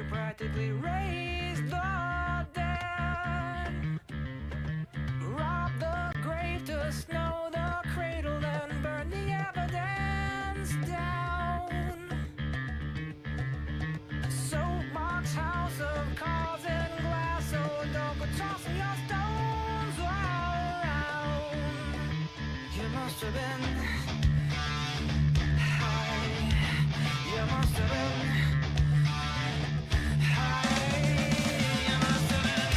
practically raise the dead, rob the grave to snow the cradle and burn the evidence down. Soapbox house of cars and glass, so don't go tossing your stones around. You must have been high. You must have been high. You must have been.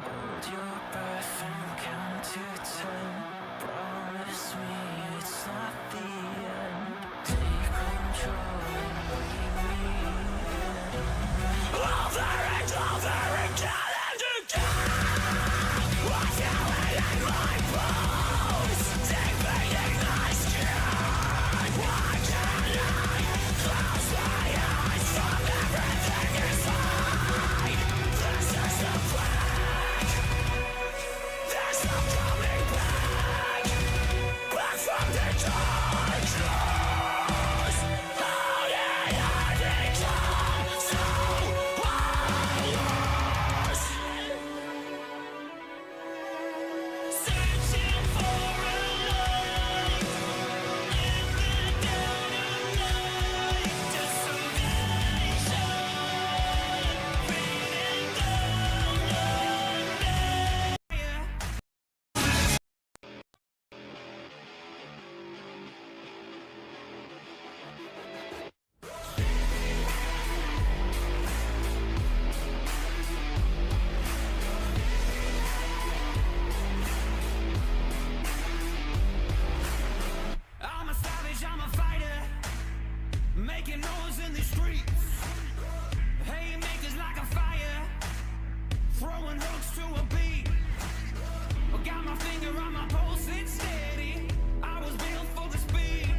Hold your breath and count to 10. Promise me it's not the end. Take control and lead me in. Over and again and again. What's going in my bones? Deep beneath my skin. Why can't I close my eyes from everything inside? This is the plan. There's no coming back. Back from the darkness. How did I become so powerless? Searching for a light in the dead of night. Desolation raining down on me. I'm a savage, I'm a fighter, making noise in the streets. Haymakers like a fire, throwing hooks to a beat. Got my finger on my pulse, it's steady. I was built for the speed.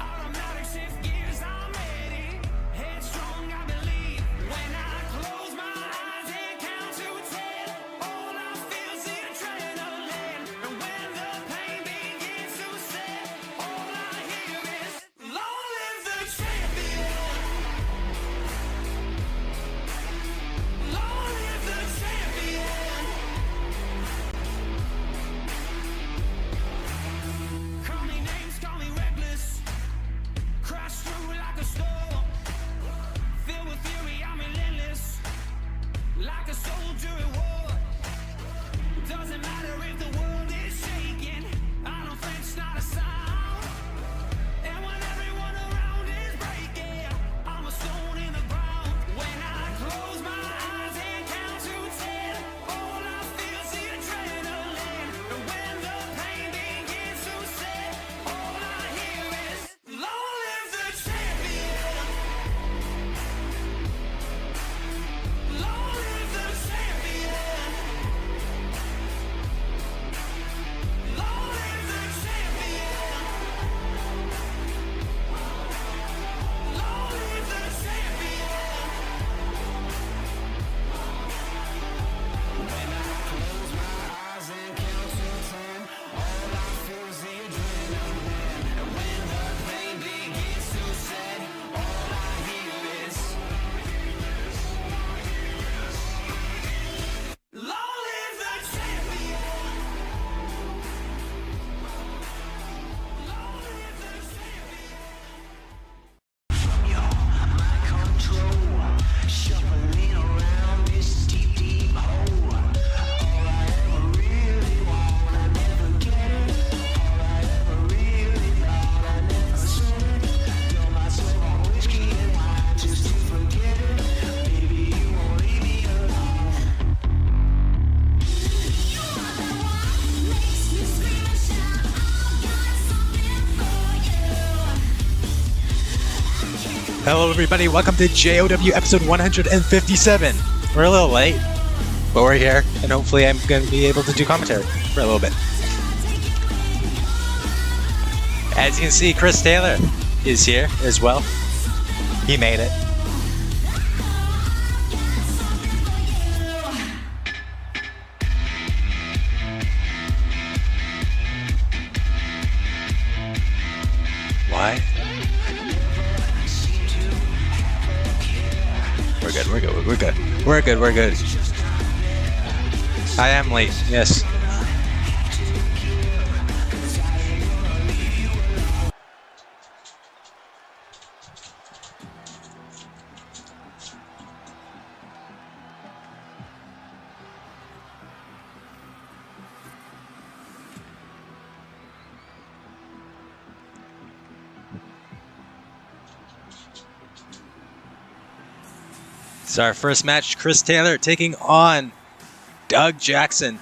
Automatic shift gears, I'm ready. Headstrong, I believe. When I close my eyes and count to 10, all I feel is the adrenaline. And when the pain begins to set, all I hear is, long live the champion. Long live the champion. Call me names, call me reckless. Crash through like a storm. Filled with fury, I'm relentless. Like a soldier at war. Doesn't matter if the world is shaking. I don't flinch, not a sound. And when everyone around is breaking, I'm a stone in the ground. When I close my eyes and count to 10, all I feel is the adrenaline. And when the pain begins to set, all I hear is, long live the champion. Long live the champion. Hello everybody, welcome to JOW episode 157. We're a little late, but we're here, and hopefully I'm going to be able to do commentary for a little bit. As you can see, Chris Taylor is here as well. He made it. Why? We're good. I am late, yes. It's our first match, Chris Taylor taking on Doug Jackson.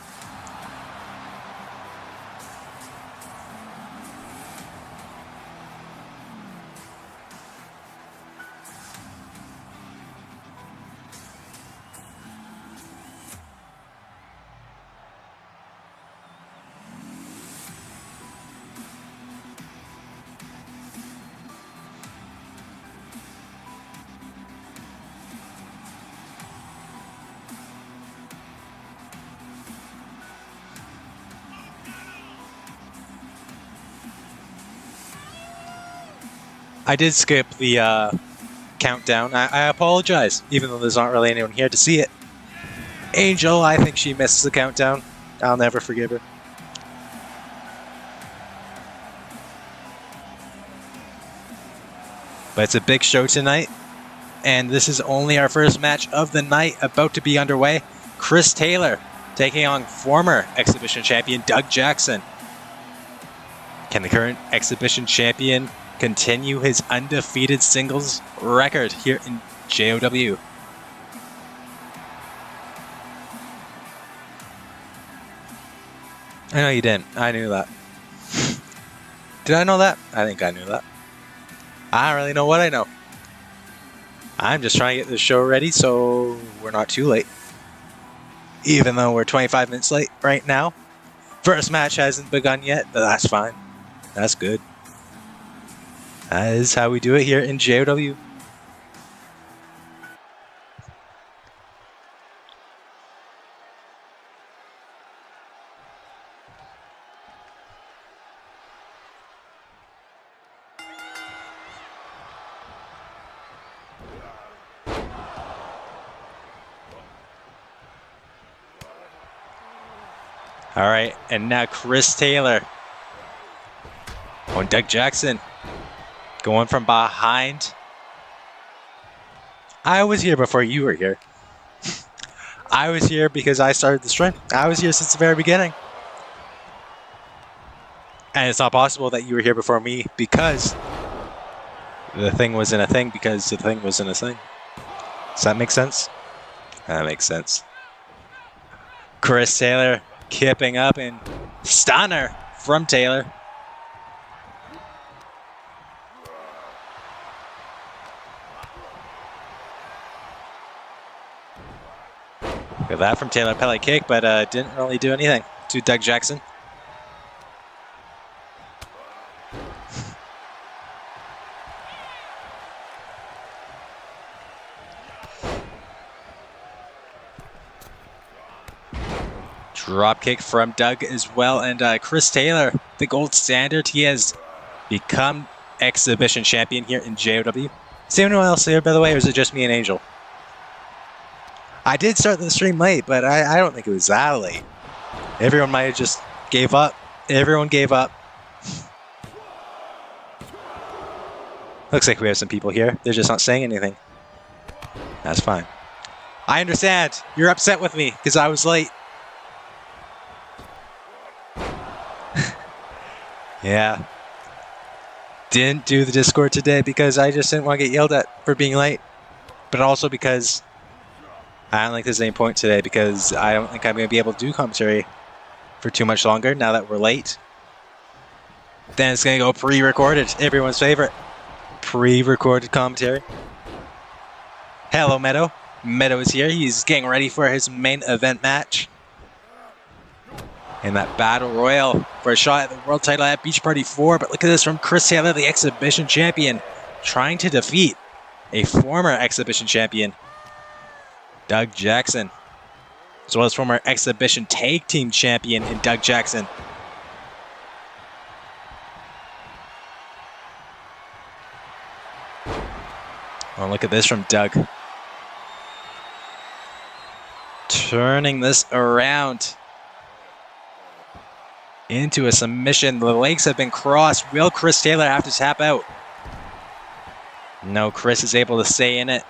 I did skip the countdown. I apologize, even though there's not really anyone here to see it. Angel, I think she missed the countdown. I'll never forgive her. But it's a big show tonight, and this is only our first match of the night about to be underway. Chris Taylor taking on former exhibition champion Doug Jackson. Can the current exhibition champion continue his undefeated singles record here in JOW? I know you didn't. I knew that. Did I know that? I think I knew that. I don't really know what I know. I'm just trying to get this show ready so we're not too late. Even though we're 25 minutes late right now. First match hasn't begun yet, but that's fine. That's good. That is how we do it here in JOW. All right, and now Chris Taylor on Doug Jackson. Going from behind. I was here before you were here. I was here because I started the stream. I was here since the very beginning. And it's not possible that you were here before me because the thing wasn't a thing because the thing wasn't a thing. Does that make sense? That makes sense. Chris Taylor kipping up and stunner from Taylor. Got that from Taylor Pellet kick, but didn't really do anything to Doug Jackson. Drop kick from Doug as well, and Chris Taylor, the gold standard. He has become exhibition champion here in JOW. Is anyone else here, by the way, or is it just me and Angel? I did start the stream late, but I don't think it was that late. Everyone might have just gave up. Everyone gave up. Looks like we have some people here. They're just not saying anything. That's fine. I understand. You're upset with me because I was late. Yeah. Didn't do the Discord today because I just didn't want to get yelled at for being late. But also because I don't think there's any point today because I don't think I'm going to be able to do commentary for too much longer now that we're late. Then it's going to go pre-recorded, everyone's favorite. pre-recorded commentary. Hello, Meadow. Meadow is here. He's getting ready for his main event match. In that battle royal for a shot at the world title at Beach Party 4. But look at this from Chris Taylor, the exhibition champion, trying to defeat a former exhibition champion, Doug Jackson, as well as former exhibition tag team champion in Doug Jackson. Oh, look at this from Doug. Turning this around into a submission. The legs have been crossed. Will Chris Taylor have to tap out? No, Chris is able to stay in it.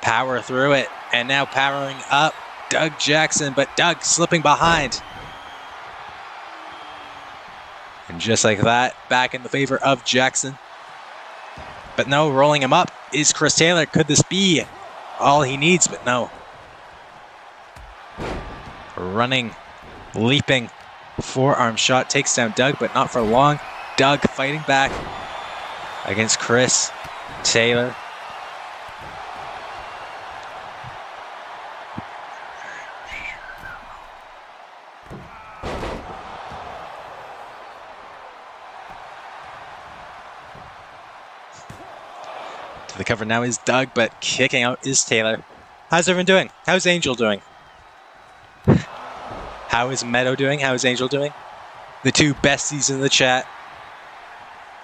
Power through it. And now powering up Doug Jackson, but Doug slipping behind. And just like that, back in the favor of Jackson. But no, rolling him up is Chris Taylor. Could this be all he needs? But no. Running, leaping, forearm shot takes down Doug, but not for long. Doug fighting back against Chris Taylor. To the cover now is Doug, but kicking out is Taylor. How's everyone doing? How's Angel doing? How is Meadow doing? How is Angel doing? The two besties in the chat.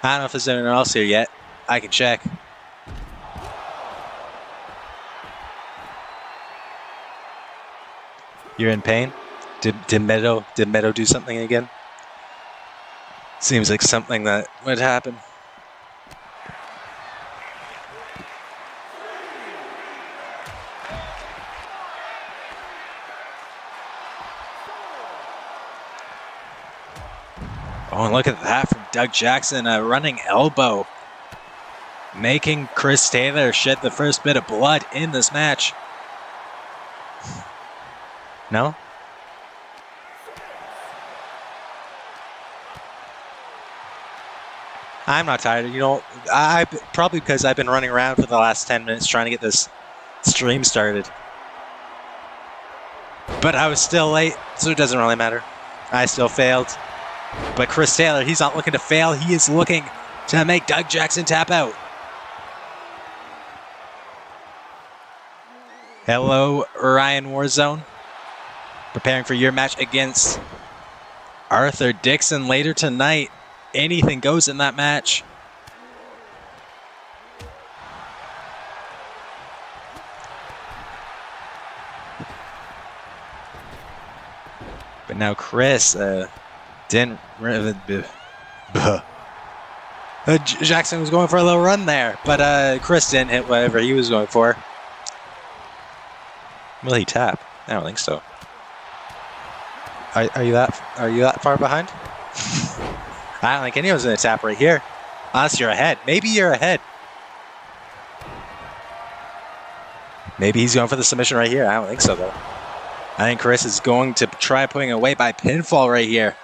I don't know if there's anyone else here yet. I can check. You're in pain? Did Meadow do something again? Seems like something that would happen. Oh, and look at that from Doug Jackson, a running elbow. Making Chris Taylor shed the first bit of blood in this match. No? I'm not tired. You know, probably because I've been running around for the last 10 minutes trying to get this stream started. But I was still late, so it doesn't really matter. I still failed. But Chris Taylor, he's not looking to fail. He is looking to make Doug Jackson tap out. Hello, Ryan Warzone. Preparing for your match against Arthur Dixon later tonight. Anything goes in that match. But now Chris Jackson was going for a little run there, but Chris didn't hit whatever he was going for. Will he tap? I don't think so. Are you that far behind? I don't think anyone's gonna tap right here. Unless you're ahead. Maybe you're ahead. Maybe he's going for the submission right here. I don't think so though. I think Chris is going to try putting away by pinfall right here.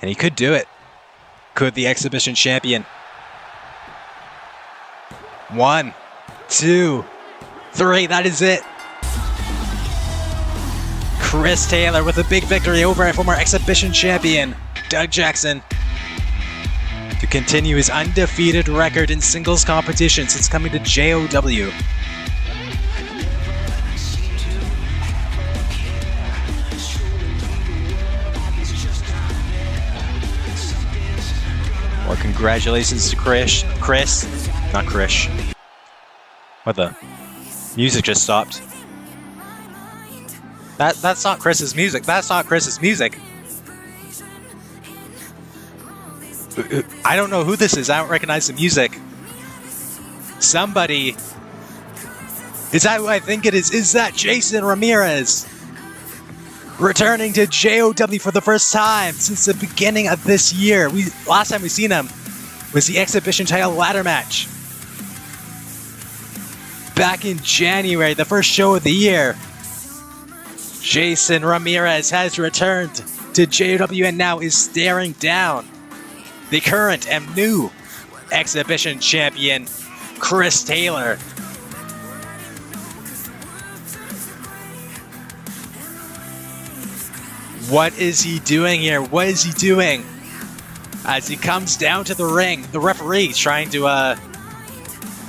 And he could do it. Could the exhibition champion? 1, 2, 3. That is it. Chris Taylor with a big victory over a former exhibition champion, Doug Jackson, to continue his undefeated record in singles competition since coming to JOW. Well, congratulations to Chris. Not Chris. What the? Music just stopped. That's not Chris's music. That's not Chris's music. I don't know who this is. I don't recognize the music. Somebody. Is that who I think it is? Is that Jason Ramirez? Returning to JOW for the first time since the beginning of this year. Last time we seen him was the exhibition title ladder match. Back in January, the first show of the year. Jason Ramirez has returned to JOW and now is staring down the current and new exhibition champion, Chris Taylor. What is he doing here? What is he doing? As he comes down to the ring, the referee trying to, I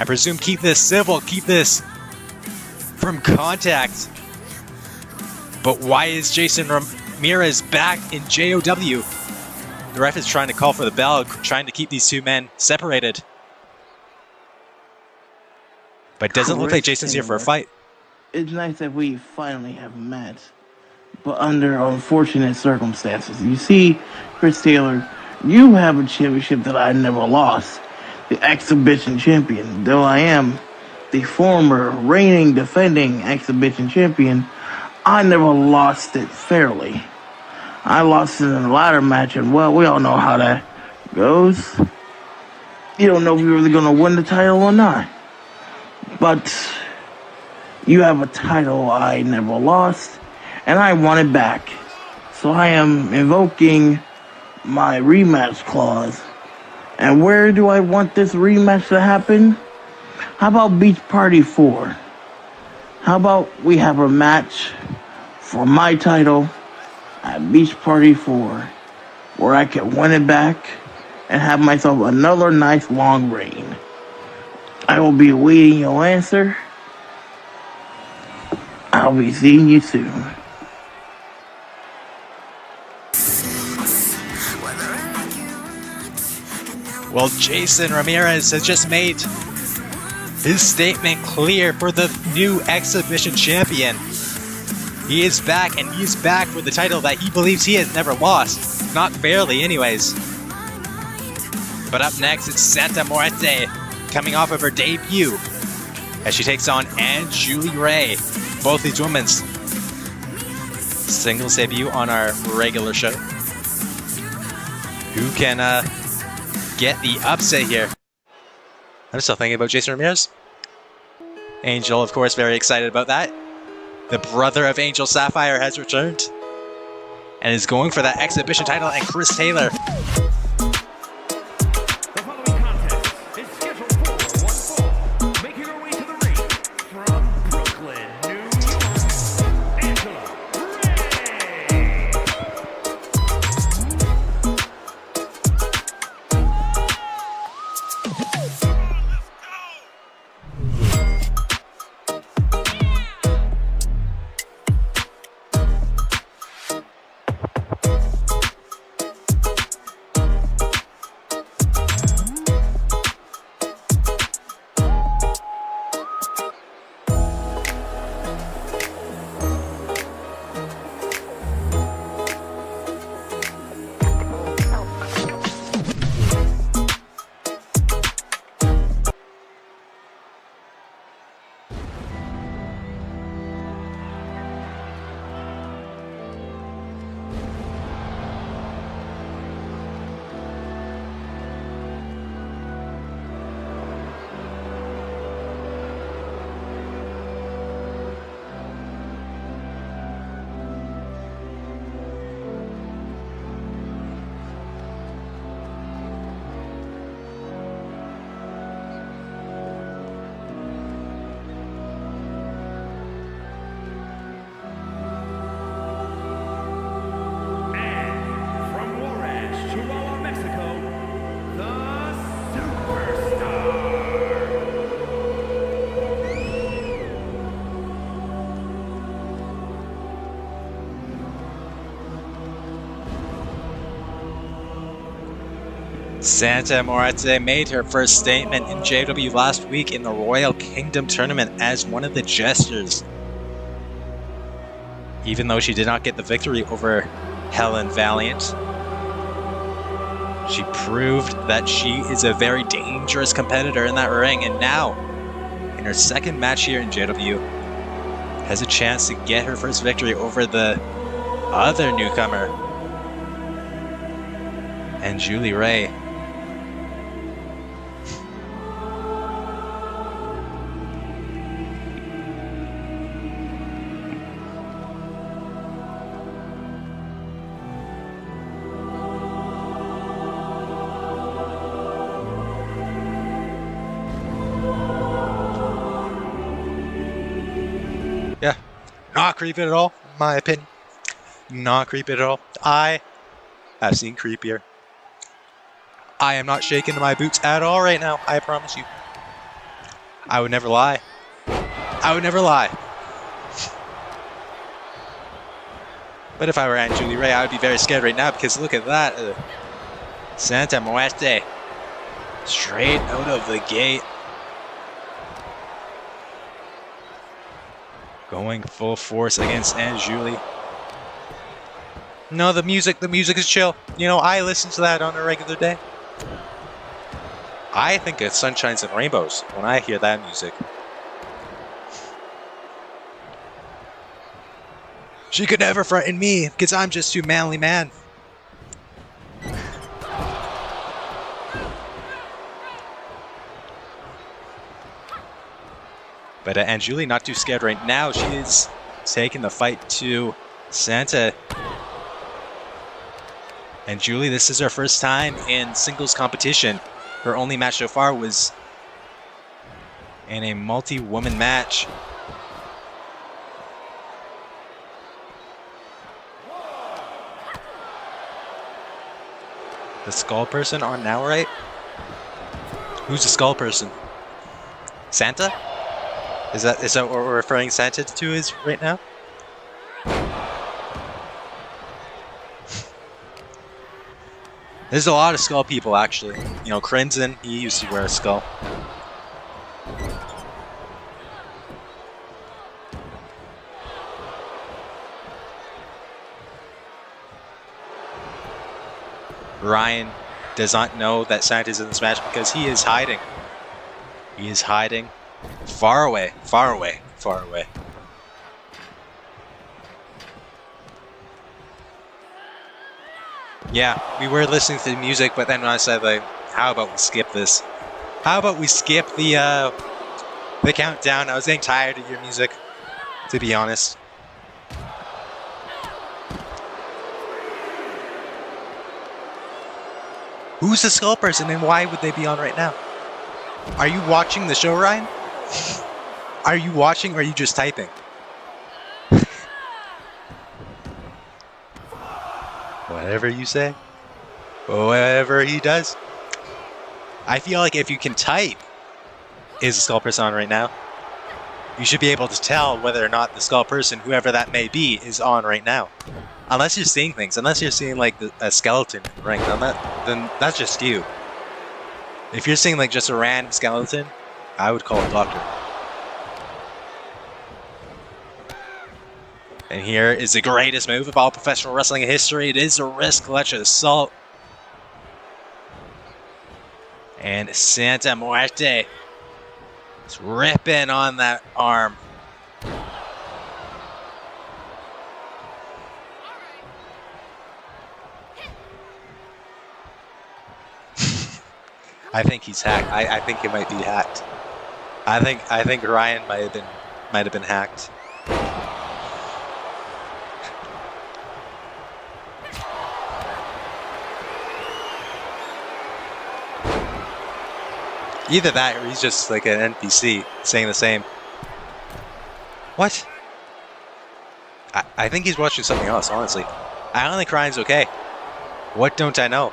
presume, keep this civil, keep this from contact. But why is Jason Ramirez back in JOW? The ref is trying to call for the bell, trying to keep these two men separated. But it doesn't look like Jason's here for a fight. It's nice that we finally have met, but under unfortunate circumstances. You see, Chris Taylor, you have a championship that I never lost, the exhibition champion. Though I am the former reigning, defending exhibition champion, I never lost it fairly. I lost it in a ladder match, and well, we all know how that goes. You don't know if you're really going to win the title or not. But you have a title I never lost, and I want it back. So I am invoking my rematch clause. And where do I want this rematch to happen? How about Beach Party 4? How about we have a match for my title at Beach Party 4, where I can win it back and have myself another nice long reign. I will be awaiting your answer. I'll be seeing you soon. Well, Jason Ramirez has just made his statement clear for the new exhibition champion. He is back, and he's back for the title that he believes he has never lost. Not fairly, anyways. But up next, it's Santa Muerte, coming off of her debut, as she takes on Julie Ray. Both these women's singles debut on our regular show. Who can get the upset here? I'm still thinking about Jason Ramirez. Angel, of course, very excited about that. The brother of Angel Sapphire has returned and is going for that exhibition title, and Chris Taylor. The following contest is scheduled for one fall. Making her way to the ring from Brooklyn, New York, Angela Ray. Santa Muerte made her first statement in JW last week in the Royal Kingdom tournament as one of the jesters. Even though she did not get the victory over Helen Valiant, she proved that she is a very dangerous competitor in that ring, and now, in her second match here in JW, has a chance to get her first victory over the other newcomer, and Julie Ray. Yeah, not creepy at all, in my opinion. Not creepy at all. I have seen creepier. I am not shaking my boots at all right now, I promise you. I would never lie. I would never lie. But if I were Aunt Julie Ray, I would be very scared right now because look at that. Santa Muerte. Straight out of the gate. Going full force against Aunt Julie. No, the music is chill. You know, I listen to that on a regular day. I think it's sunshines and rainbows when I hear that music. She could never frighten me because I'm just too manly man. But Aunt Julie not too scared right now. She is taking the fight to Santa. And Julie, this is her first time in singles competition. Her only match so far was in a multi-woman match. The skull person on now, right? Who's the skull person? Santa? Is that what we're referring Santa to is right now? There's a lot of skull people, actually. You know, Crimson, he used to wear a skull. Ryan does not know that Santa's in this match because he is hiding. He is hiding far away, far away, far away. Yeah, we were listening to the music, but then I said, like, how about we skip this? How about we skip the countdown? I was getting tired of your music, to be honest. Who's the skull person and why would they be on right now? Are you watching the show, Ryan? Are you watching or are you just typing? Whatever you say. Whatever he does. I feel like if you can type, is the skull person on right now? You should be able to tell whether or not the skull person, whoever that may be, is on right now. Unless you're seeing things. Unless you're seeing like a skeleton in the ring. Then that's just you. If you're seeing like just a random skeleton, I would call a doctor. And here is the greatest move of all professional wrestling history. It is a wrist clutch assault. And Santa Muerte is ripping on that arm. I think he's hacked. I think he might be hacked. I think Ryan might have been hacked. Either that or he's just like an NPC saying the same. What? I think he's watching something else, honestly. I don't think Ryan's okay. What don't I know?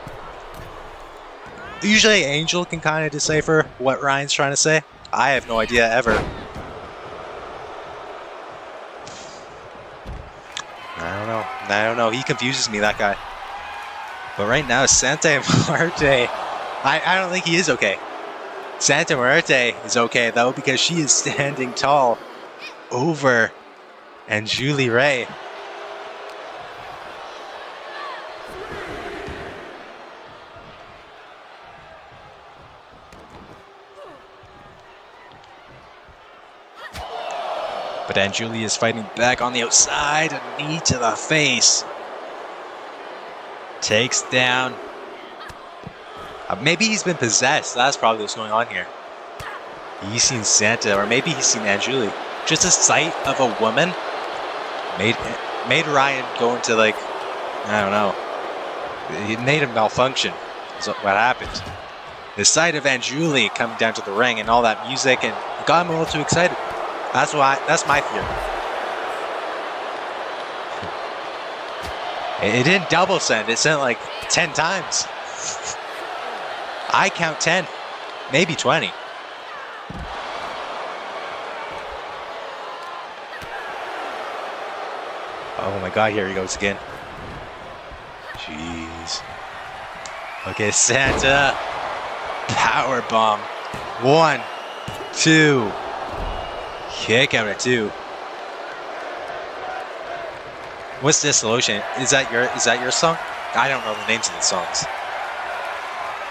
Usually Angel can kind of decipher what Ryan's trying to say. I have no idea ever. I don't know. He confuses me, that guy. But right now, Santa Muerte, I don't think he is okay. Santa Muerte is okay, though, because she is standing tall over Aunt Julie Ray. But Aunt Julie is fighting back on the outside. A knee to the face. Takes down. Maybe he's been possessed. That's probably what's going on here. He's seen Santa, or maybe he's seen Aunt Julie. Just the sight of a woman made Ryan go into, like, I don't know. It made him malfunction. Is what happened. The sight of Aunt Julie coming down to the ring and all that music, and it got him a little too excited. That's my theory. It didn't double send. It sent like 10 times. I count 10, maybe 20. Oh my god, here he goes again. Jeez. Okay, Santa. Power bomb. 1, 2. Kick out at 2. What's this solution? Is that your song? I don't know the names of the songs.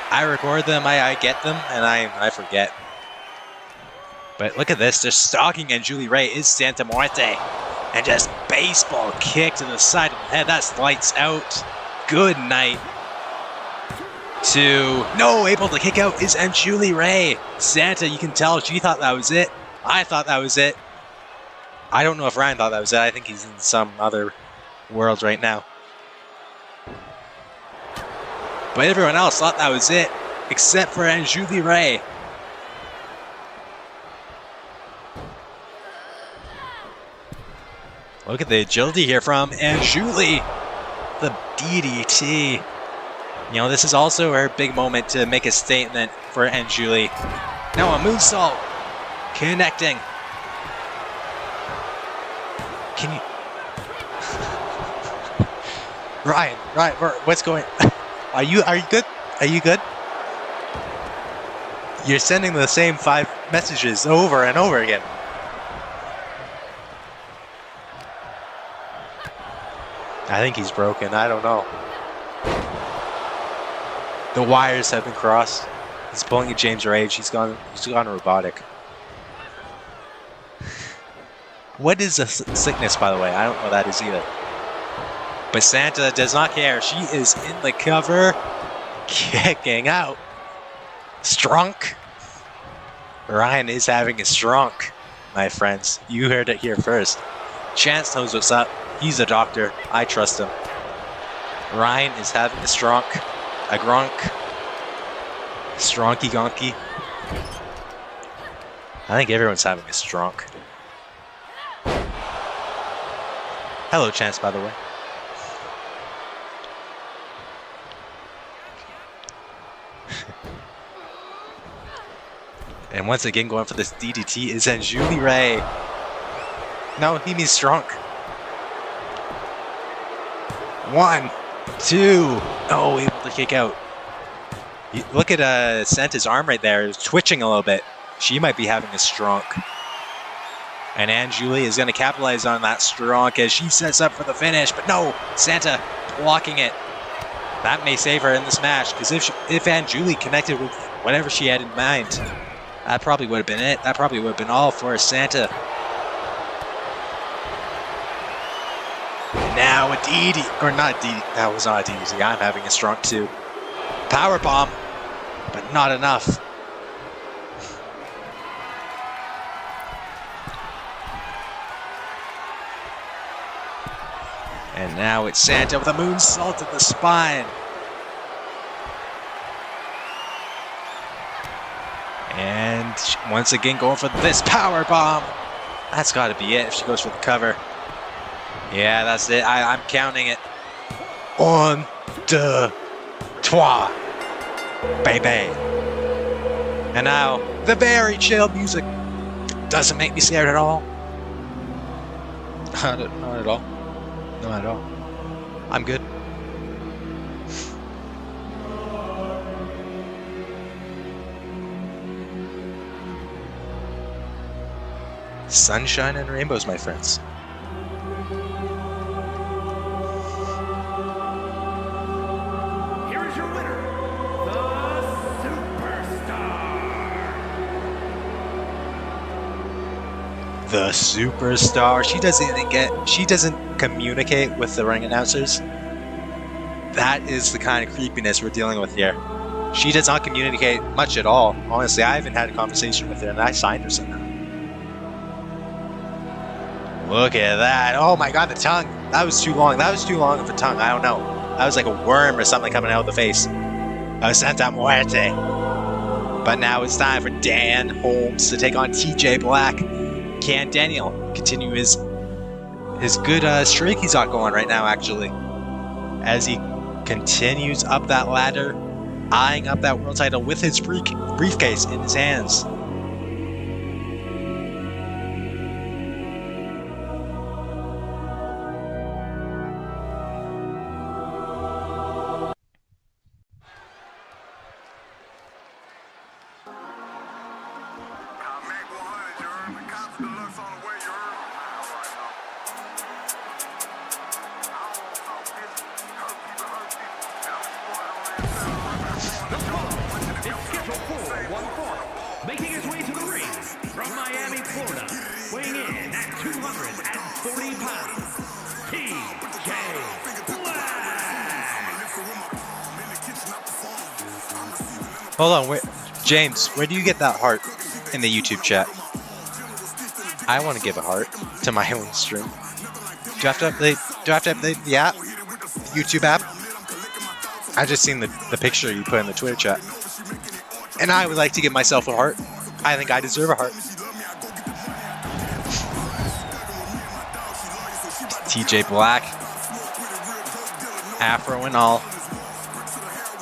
I record them, I get them, and I forget. But look at this, they're stalking, and Julie Ray is Santa Muerte. And just baseball kick to the side of the head. That's lights out. Good night. Able to kick out is and Julie Ray. Santa, you can tell she thought that was it. I thought that was it. I don't know if Ryan thought that was it. I think he's in some other world right now. But everyone else thought that was it, except for Aunt Julie Ray. Look at the agility here from Aunt Julie. The DDT. You know, this is also her big moment to make a statement for Aunt Julie. Now a moonsault. Connecting. Can you... Ryan, what's going... Are you good? Are you good? You're sending the same 5 messages over and over again. I think he's broken. I don't know. The wires have been crossed. He's pulling a James Rage. He's gone robotic. What is a sickness, by the way? I don't know what that is either. But Santa does not care. She is in the cover, kicking out. Strunk. Ryan is having a strunk, my friends. You heard it here first. Chance knows what's up. He's a doctor. I trust him. Ryan is having a strunk. A grunk. Stronky gonky. I think everyone's having a strunk. Hello, Chance, by the way. And once again, going for this DDT is then Julie Ray. No, he means strunk. 1, 2. Oh, able to kick out. Look at Santa's arm right there. It's twitching a little bit. She might be having a strunk. And Aunt Julie is going to capitalize on that strunk as she sets up for the finish. But no, Santa blocking it. That may save her in this match, because if Aunt Julie connected with whatever she had in mind, that probably would have been it. That probably would have been all for Santa. Now a DD, or not a DD, that was not a DDT. I'm having a strong too. Power bomb, but not enough. And now it's Santa with a moonsault to the spine. And once again going for this power bomb. That's got to be it if she goes for the cover. Yeah, that's it. I'm counting it. 1, 2, 3. Baby. And now, the very chill music. Doesn't make me scared at all. Not at all. Not at all. I'm good. Sunshine and rainbows, my friends. Here is your winner, the Superstar. The Superstar. She doesn't communicate with the ring announcers. That is the kind of creepiness we're dealing with here. She does not communicate much at all. Honestly, I haven't had a conversation with her, and I signed her somehow. Look at that. Oh my god, the tongue. That was too long. That was too long of a tongue. I don't know. That was like a worm or something coming out of the face. Santa Muerte. But now it's time for Dan Holmes to take on TJ Black. Can Daniel continue his good streak he's got going right now, actually? as he continues up that ladder, eyeing up that world title with his briefcase in his hands. Making his way to the ring from Miami, Florida, weighing in at 240 pounds, TJ Black. Hold on, James, where do you get that heart in the YouTube chat? I want to give a heart to my own stream. Do I have to update the app? The YouTube app? I just seen the picture you put in the Twitter chat. And I would like to give myself a heart. I think I deserve a heart. TJ Black. Afro and all.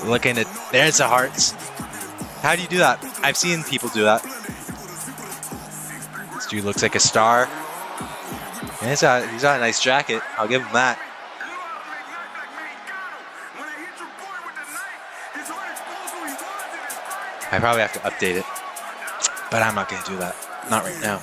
Looking at, there's the hearts. How do you do that? I've seen people do that. This dude looks like a star. And he's got a nice jacket. I'll give him that. I probably have to update it, but I'm not going to do that. Not right now.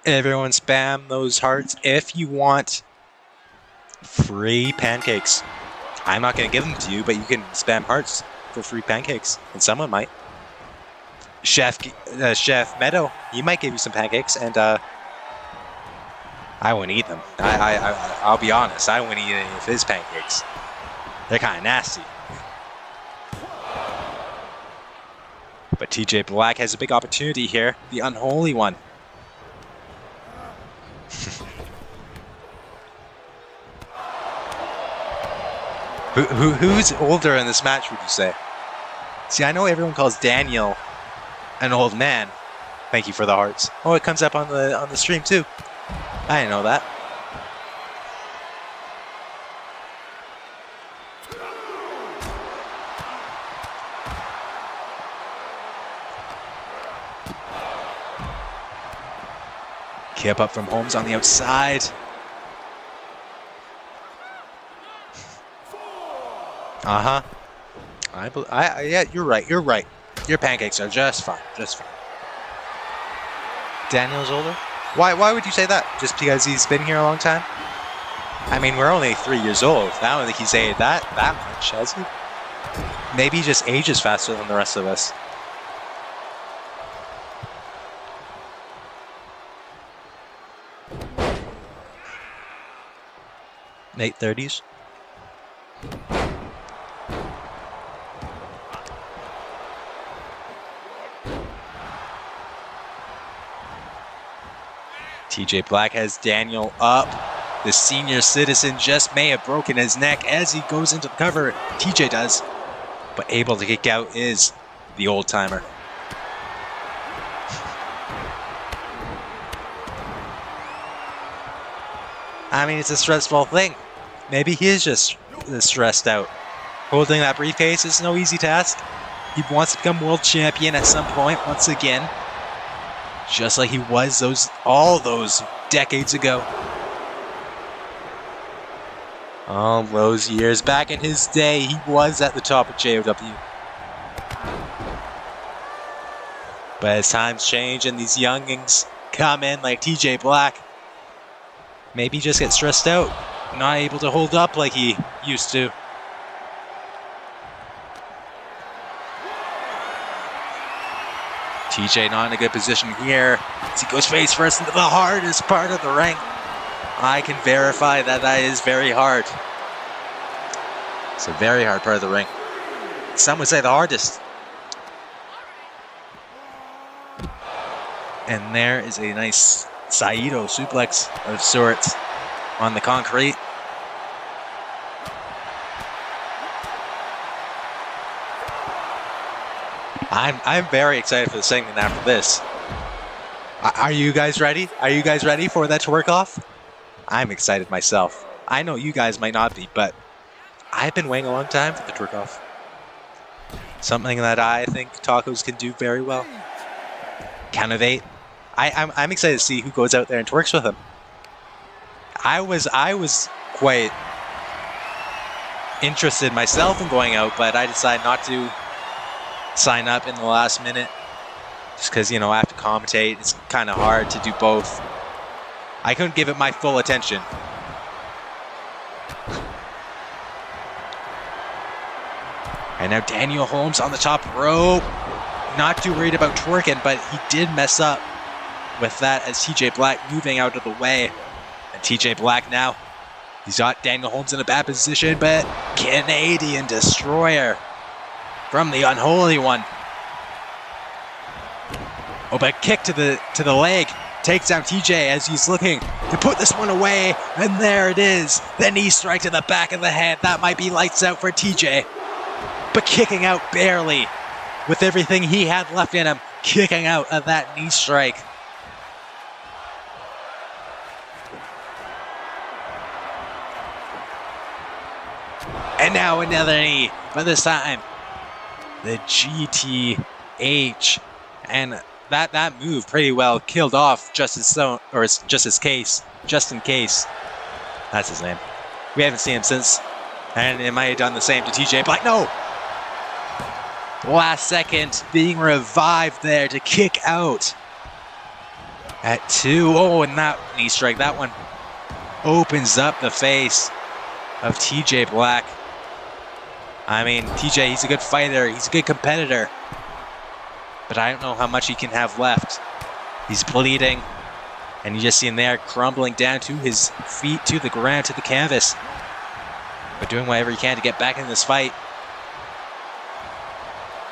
Everyone spam those hearts if you want free pancakes. I'm not going to give them to you, but you can spam hearts for free pancakes, and someone might. Chef Meadow, he might give you some pancakes, and I wouldn't eat them. I'll be honest, I wouldn't eat any of his pancakes. They're kind of nasty. But TJ Black has a big opportunity here, the unholy one. Who's older in this match, would you say? See, I know everyone calls Daniel an old man. Thank you for the hearts. Oh, it comes up on the stream too. I didn't know that. Kip up from Holmes on the outside. Uh-huh. Yeah, you're right. You're right. Your pancakes are just fine. Just fine. Daniel's older? Why would you say that? Just because he's been here a long time? I mean, we're only 3 years old. I don't think he's aged that much, has he? Maybe he just ages faster than the rest of us. Late 30s? TJ Black has Daniel up. The senior citizen just may have broken his neck as he goes into the cover. TJ does. but able to kick out is the old timer. I mean, it's a stressful thing. Maybe he is just stressed out. Holding that briefcase is no easy task. He wants to become world champion at some point once again. Just like he was all those decades ago. All those years. Back in his day, he was at the top of JOW. But as times change and these youngins come in like TJ Black, maybe just get stressed out, not able to hold up like he used to. TJ not in a good position here as he goes face first into the hardest part of the ring. I can verify that is very hard. It's a very hard part of the ring. Some would say the hardest. And there is a nice Saito suplex of sorts on the concrete. I'm very excited for the segment after this. Are you guys ready? Are you guys ready for that twerk off? I'm excited myself. I know you guys might not be, but I've been waiting a long time for the twerk off. Something that I think Tacos can do very well. Count of 8. I'm excited to see who goes out there and twerks with him. I was quite interested myself in going out, but I decided not to sign up in the last minute. Just because, you know, I have to commentate. It's kind of hard to do both. I couldn't give it my full attention. And now Daniel Holmes on the top rope. Not too worried about twerking, but he did mess up with that as TJ Black moving out of the way. And TJ Black now, he's got Daniel Holmes in a bad position, but Canadian Destroyer from the Unholy One. Oh, but kick to the leg. Takes down TJ as he's looking to put this one away. And there it is. The knee strike to the back of the head. That might be lights out for TJ. But kicking out barely. With everything he had left in him. Kicking out of that knee strike. And now another knee. But this time, the GTH. And that move pretty well killed off Justin Case. That's his name. We haven't seen him since. And it might have done the same to TJ Black. No! Last second, being revived there to kick out at 2. Oh, and that knee strike, that one opens up the face of TJ Black. I mean, TJ, he's a good fighter. He's a good competitor. But I don't know how much he can have left. He's bleeding. And you just see him there crumbling down to his feet, to the ground, to the canvas. But doing whatever he can to get back in this fight.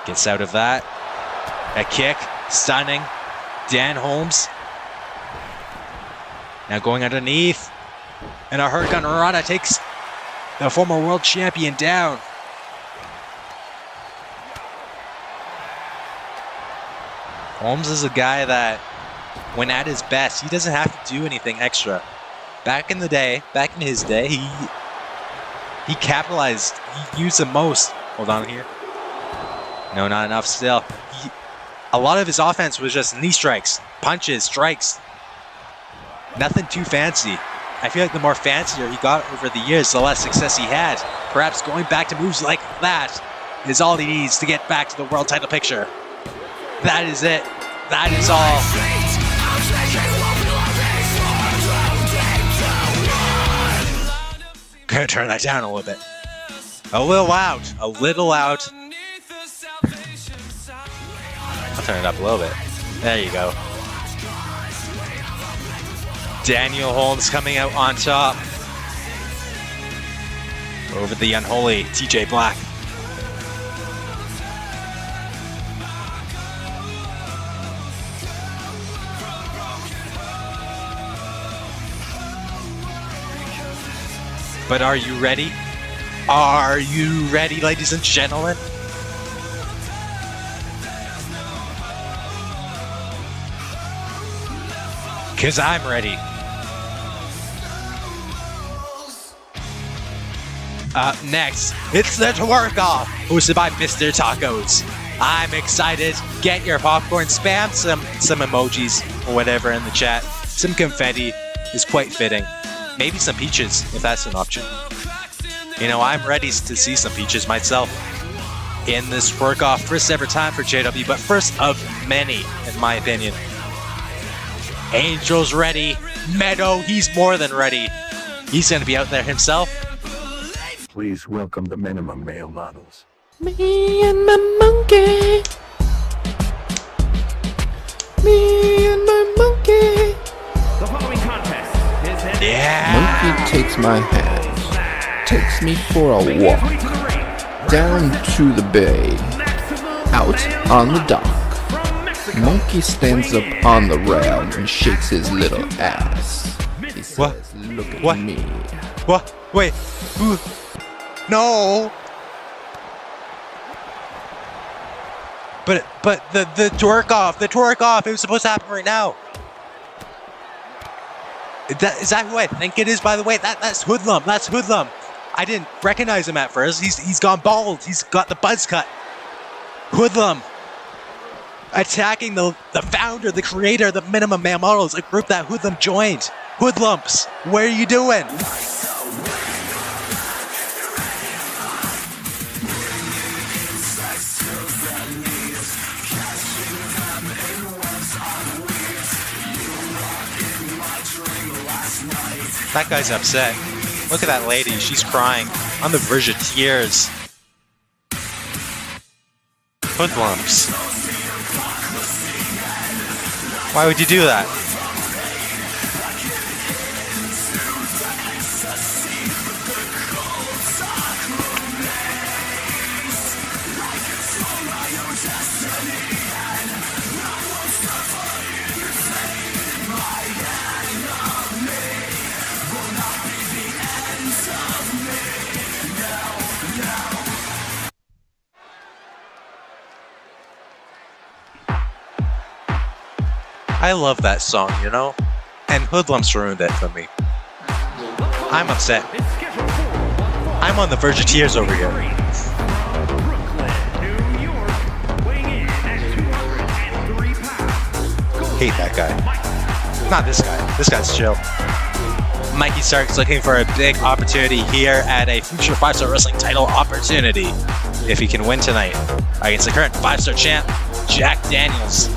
Gets out of that. A kick. Stunning. Dan Holmes. Now going underneath. And a Hurricane Rana takes the former world champion down. Holmes is a guy that, when at his best, he doesn't have to do anything extra. Back in his day, he capitalized. He used the most. Hold on here. No, not enough still. A lot of his offense was just knee strikes, punches, strikes. Nothing too fancy. I feel like the more fancier he got over the years, the less success he had. Perhaps going back to moves like that is all he needs to get back to the world title picture. That is it. That is all. Gonna turn that down a little bit. A little loud. A little loud. I'll turn it up a little bit. There you go. Daniel Holmes coming out on top. Over the unholy TJ Black. But are you ready? Are you ready, ladies and gentlemen? Cause I'm ready. Up next, it's the Twerk Off, hosted by Mr. Tacos. I'm excited. Get your popcorn, spam some emojis or whatever in the chat. Some confetti is quite fitting. Maybe some peaches, if that's an option. You know, I'm ready to see some peaches myself in this Twerk Off. First ever time for JW, but first of many, in my opinion. Angel's ready. Meadow, he's more than ready. He's going to be out there himself. Please welcome the minimum male models. Me and my monkey. Me and my monkey. The following contest is headed Yeah. Monkey takes my hand, takes me for a walk, down to the bay, out on the dock. Monkey stands up on the rail and shakes his little ass. He says, What? Look at What? me. What? Wait. Ooh. No. But the twerk off, it was supposed to happen right now. Is that who I think it is, by the way? That's Hoodlum. That's Hoodlum. I didn't recognize him at first. He's gone bald. He's got the buzz cut. Hoodlum. Attacking the founder, the creator, the Minimum Male Models, a group that Hoodlum joined. Hoodlumps, what are you doing? That guy's upset. Look at that lady, she's crying. On the verge of tears. Hoodlumps. Why would you do that? I love that song, you know? And Hoodlumps ruined it for me. I'm upset. I'm on the verge of tears over here. Hate that guy. Not this guy. This guy's chill. Mikey Stark's looking for a big opportunity here at a future 5-star wrestling title opportunity. If he can win tonight against the current 5-star champ, Jack Daniels.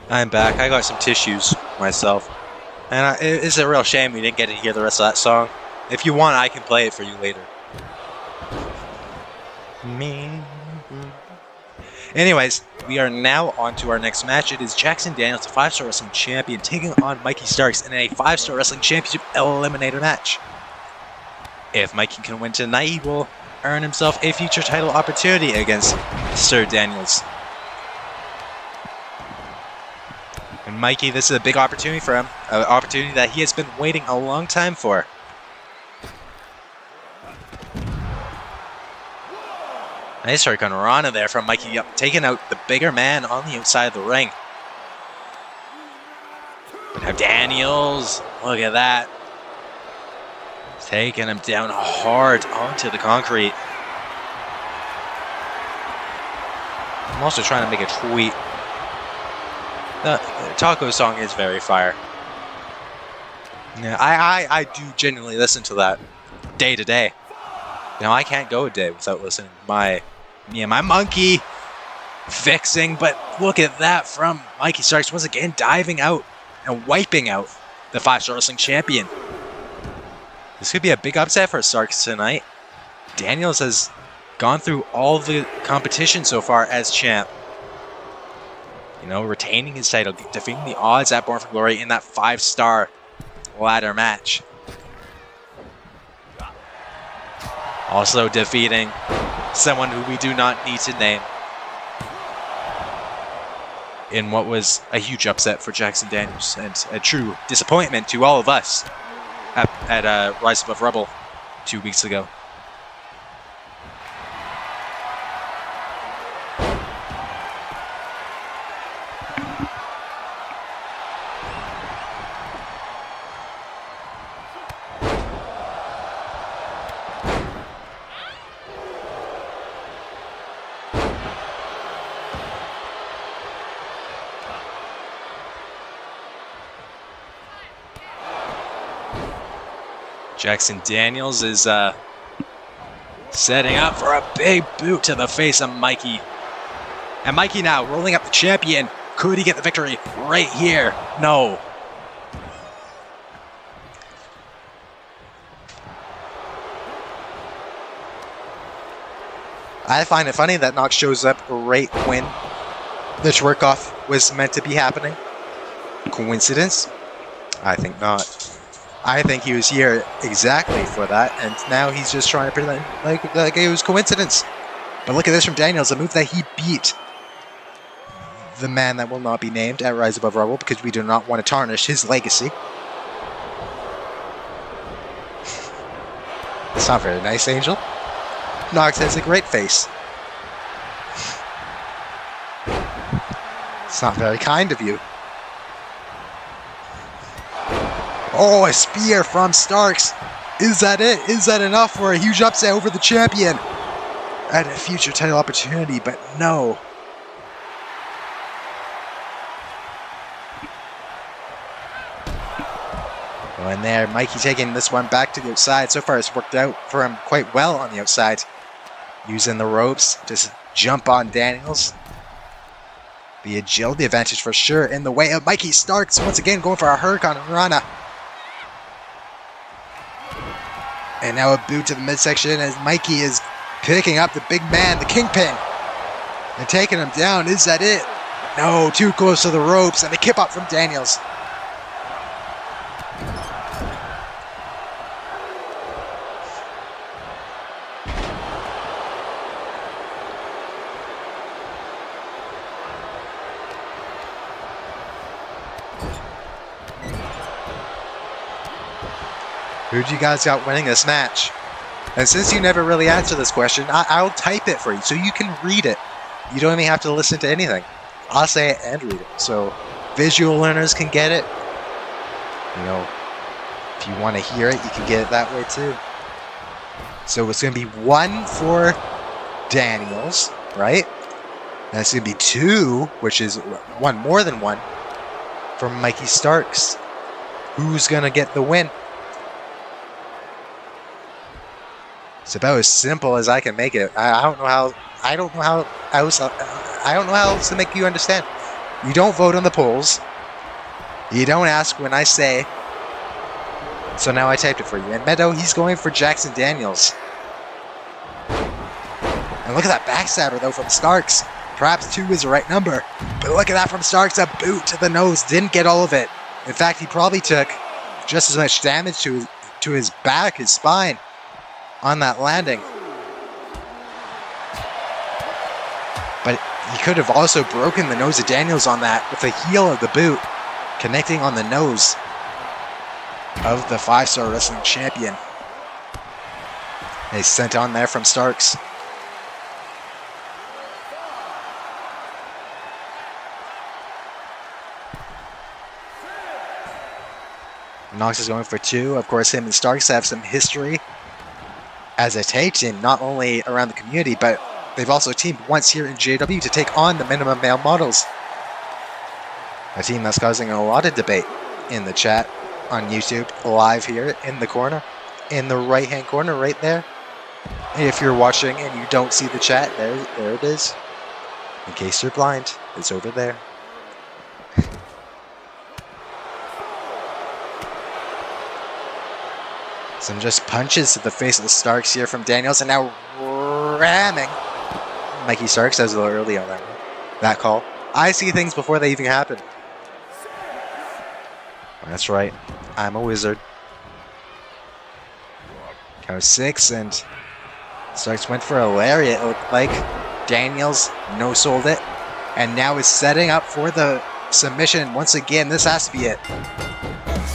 I'm back. I got some tissues myself. And it's a real shame we didn't get to hear the rest of that song. If you want, I can play it for you later. Anyways, we are now on to our next match. It is Jackson Daniels, the 5-star wrestling champion, taking on Mikey Starks in a 5-star wrestling championship eliminator match. If Mikey can win tonight, he will earn himself a future title opportunity against Sir Daniels. And Mikey, this is a big opportunity for him, an opportunity that he has been waiting a long time for. Nice Hurricanrana there from Mikey, taking out the bigger man on the outside of the ring. But now Daniels, look at that. Taking him down hard onto the concrete. I'm also trying to make a tweet. The Taco song is very fire. Yeah, I do genuinely listen to that day to day. You know, I can't go a day without listening to me and my monkey fixing, but look at that from Mikey Starks once again diving out and wiping out the 5-star wrestling champion. This could be a big upset for Starks tonight. Daniels has gone through all the competition so far as champ. You know, retaining his title, defeating the odds at Born for Glory in that 5-star ladder match. Also defeating someone who we do not need to name in what was a huge upset for Jackson Daniels and a true disappointment to all of us at Rise Above Rebel 2 weeks ago. Jackson Daniels is setting up for a big boot to the face of Mikey. And Mikey now rolling up the champion. Could he get the victory right here? No. I find it funny that Knox shows up right when the twerk-off was meant to be happening. Coincidence? I think not. I think he was here exactly for that, and now he's just trying to pretend like it was coincidence. But look at this from Daniels, a move that he beat the man that will not be named at Rise Above Rebel because we do not want to tarnish his legacy. It's not very nice, Angel. Knox has a great face. It's not very kind of you. Oh, a spear from Starks. Is that it? Is that enough for a huge upset over the champion? At a future title opportunity, but no. Oh, and there, Mikey taking this one back to the outside. So far, it's worked out for him quite well on the outside. Using the ropes to jump on Daniels. The agility advantage for sure in the way of Mikey Starks. Once again, going for a Hurricanrana. And now a boot to the midsection as Mikey is picking up the big man, the Kingpin, and taking him down. Is that it? No, too close to the ropes, and a kip up from Daniels. Who do you guys got winning this match? And since you never really answer this question, I'll type it for you so you can read it. You don't even have to listen to anything. I'll say it and read it. So visual learners can get it. You know, if you want to hear it, you can get it that way too. So it's going to be 1 for Daniels, right? And it's going to be 2, which is 1 more than 1, for Mikey Starks. Who's going to get the win? It's about as simple as I can make it. I don't know how else to make you understand. You don't vote on the polls. You don't ask when I say. So now I typed it for you. And Meadow, he's going for Jackson Daniels. And look at that backstabber, though, from Starks. Perhaps 2 is the right number. But look at that from Starks. A boot to the nose. Didn't get all of it. In fact, he probably took just as much damage to his back, his spine, on that landing. But he could have also broken the nose of Daniels on that with the heel of the boot, connecting on the nose of the 5-star wrestling champion. They sent on there from Starks. Knox is going for 2. Of course, him and Starks have some history as a tag team, not only around the community, but they've also teamed once here in JW to take on the Minimum Male Models. A team that's causing a lot of debate in the chat on YouTube, live here in the corner, in the right-hand corner right there. If you're watching and you don't see the chat, there it is. In case you're blind, it's over there. Some just punches to the face of the Starks here from Daniels, and now ramming Mikey Starks. That was a little early on that call. I see things before they even happen. That's right. I'm a wizard. Count 6, and Starks went for a lariat, it looked like. Daniels no-sold it, and now is setting up for the submission. Once again, this has to be it.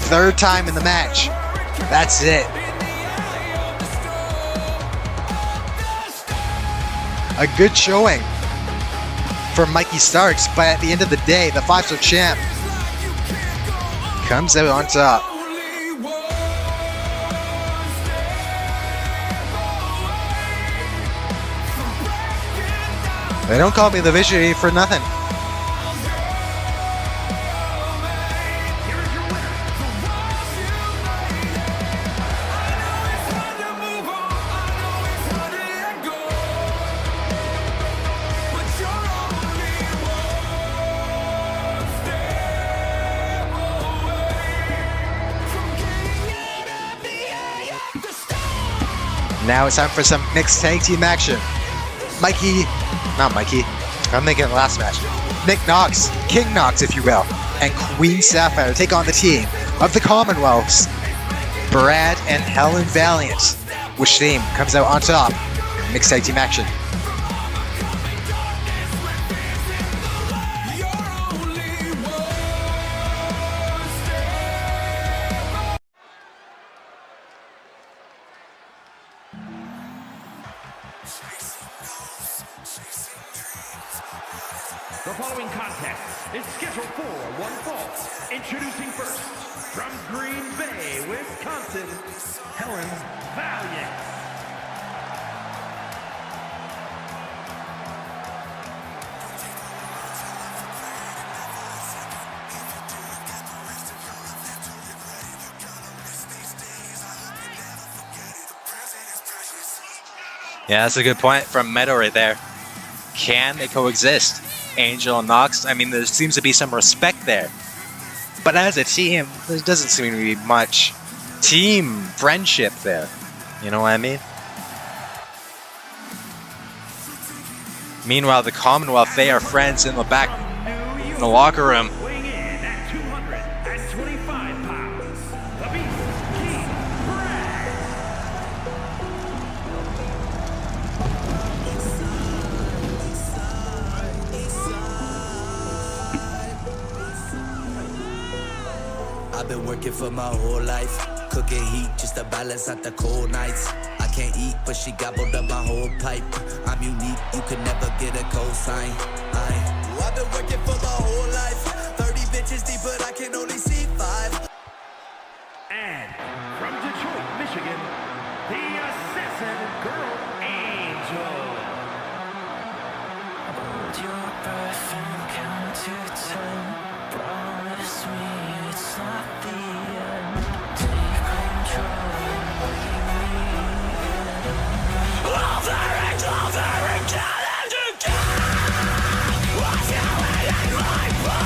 3rd time in the match. That's it. A good showing for Mikey Starks, but at the end of the day, the 5-star champ comes out on top. They don't call me the Visionary for nothing. Now it's time for some mixed tag team action. I'm thinking the last match. Nick Knox, King Knox if you will, and Queen Sapphire take on the team of the Commonwealths, Brad and Helen Valiant. Which team comes out on top? Mixed tag team action. The following contest is scheduled for one fall. Introducing first, from Green Bay, Wisconsin, Helen Valiant. Yeah, that's a good point from Meadow right there. Can they coexist? Angel and Knox, I mean, there seems to be some respect there. But as a team, there doesn't seem to be much team friendship there. You know what I mean? Meanwhile, the Commonwealth, they are friends in the back, in the locker room. Weighing in at 225 pounds, the Beast King Brad. I've been working for my whole life, cooking heat just to balance out the cold nights. I can't eat, but she gobbled up my whole pipe. I'm unique, you could never get a cosign. I've been working for my whole life, 30 bitches deep, but I can only see 5. And from Detroit, Michigan, the Assassin Girl Angel. Hold your breath and count to 10. Promise me it's not the end. Take control and bring me in. All the challenge again. What's going on, my boy?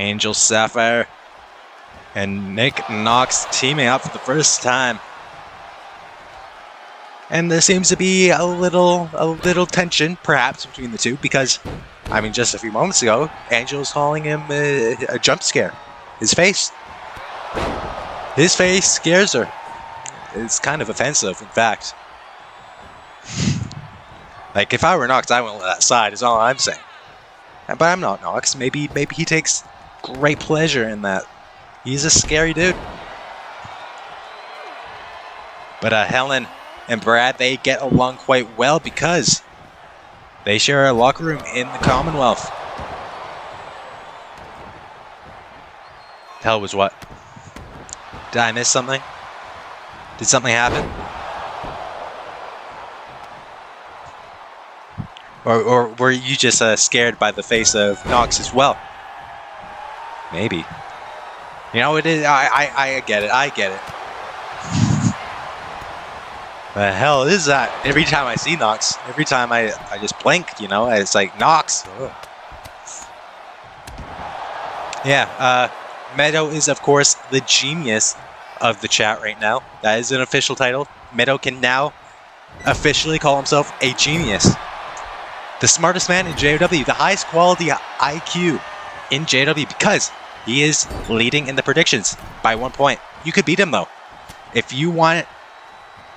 Angel Sapphire and Nick Knox teaming up for the first time. And there seems to be a little tension, perhaps, between the two, because, I mean, just a few moments ago, Angel was calling him a jump scare. His face scares her. It's kind of offensive, in fact. Like, if I were Knox, I wouldn't let that slide, is all I'm saying. But I'm not Knox. Maybe he takes great pleasure in that. He's a scary dude. But Helen and Brad, they get along quite well because they share a locker room in the Commonwealth. Hell was what? Did I miss something? Did something happen? Or were you just scared by the face of Knox as well? Maybe. You know, it is. I get it. I get it. The hell is that? Every time I see Knox, every time I just blink, you know, it's like Knox. Ugh. Yeah, Meadow is, of course, the genius of the chat right now. That is an official title. Meadow can now officially call himself a genius. The smartest man in JOW, the highest quality IQ in JOW, because he is leading in the predictions by 1 point. You could beat him, though. If you want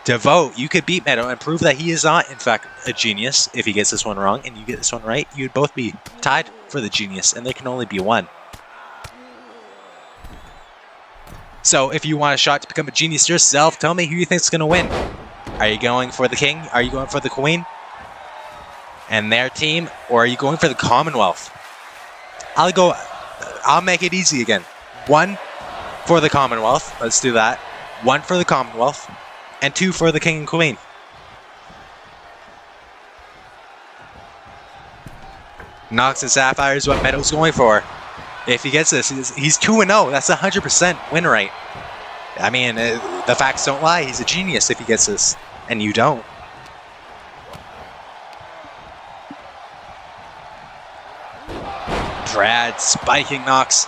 to vote, you could beat Meadow and prove that he is not, in fact, a genius. If he gets this one wrong and you get this one right, you'd both be tied for the genius, and there can only be one. So if you want a shot to become a genius yourself, tell me who you think is going to win. Are you going for the king? Are you going for the queen and their team? Or are you going for the Commonwealth? I'll make it easy again. 1 for the Commonwealth. Let's do that. 1 for the Commonwealth. And 2 for the king and queen. Knox and Sapphire is what Meadow's going for. If he gets this, he's 2-0. That's 100% win rate. I mean, the facts don't lie. He's a genius if he gets this, and you don't. Brad spiking Knox.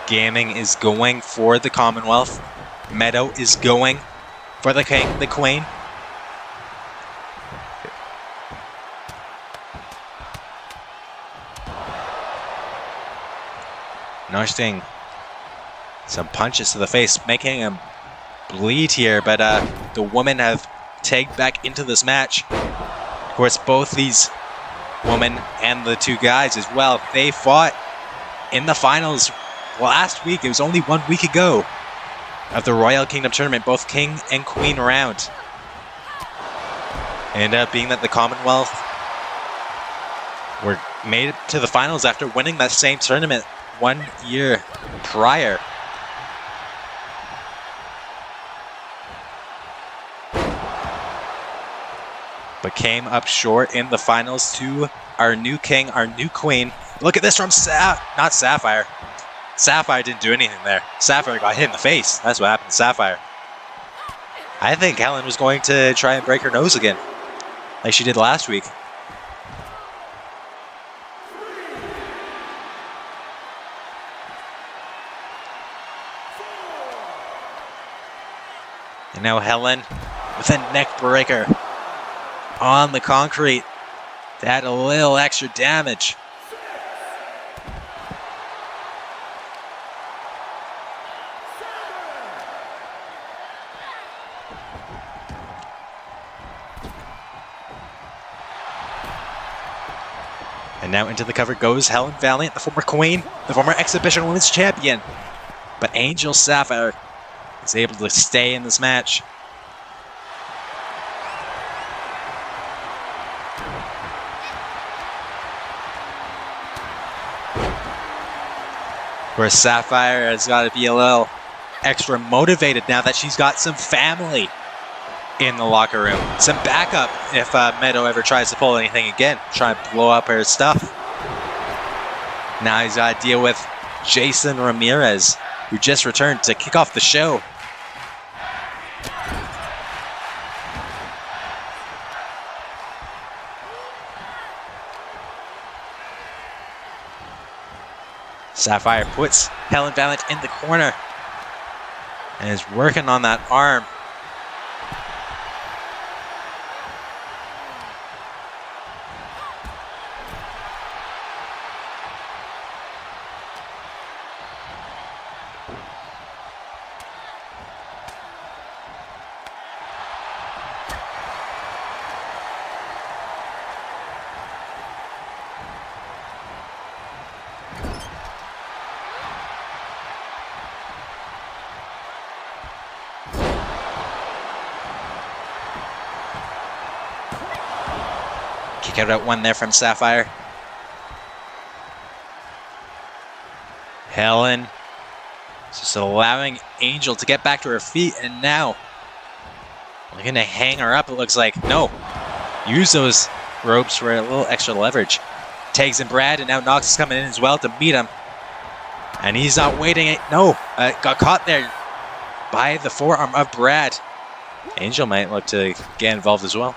Gaming is going for the Commonwealth. Meadow is going for the king, the queen. Noticing some punches to the face, making him bleed here, but the women have tagged back into this match. Of course, both these women and the 2 guys as well, they fought in the finals last week. It was only 1 week ago of the Royal Kingdom Tournament, both king and queen round. It ended up being that the Commonwealth were made it to the finals after winning that same tournament 1 year prior. But came up short in the finals to our new king, our new queen. Look at this from not Sapphire. Sapphire didn't do anything there. Sapphire got hit in the face. That's what happened to Sapphire. I think Helen was going to try and break her nose again, like she did last week. And now Helen with a neck breaker on the concrete to add a little extra damage. And now into the cover goes Helen Valiant, the former queen, the former exhibition women's champion. But Angel Sapphire is able to stay in this match. Where Sapphire has got to be a little extra motivated now that she's got some family in the locker room. Some backup if Meadow ever tries to pull anything again. Try and blow up her stuff. Now he's got to deal with Jason Ramirez, who just returned to kick off the show. Sapphire puts Helen Valiant in the corner and is working on that arm. Kick out at one there from Sapphire. Helen just allowing Angel to get back to her feet, and now looking to hang her up, it looks like. No, use those ropes for a little extra leverage. Tags in Brad, and now Knox is coming in as well to meet him. And he's not waiting. No, got caught there by the forearm of Brad. Angel might look to get involved as well.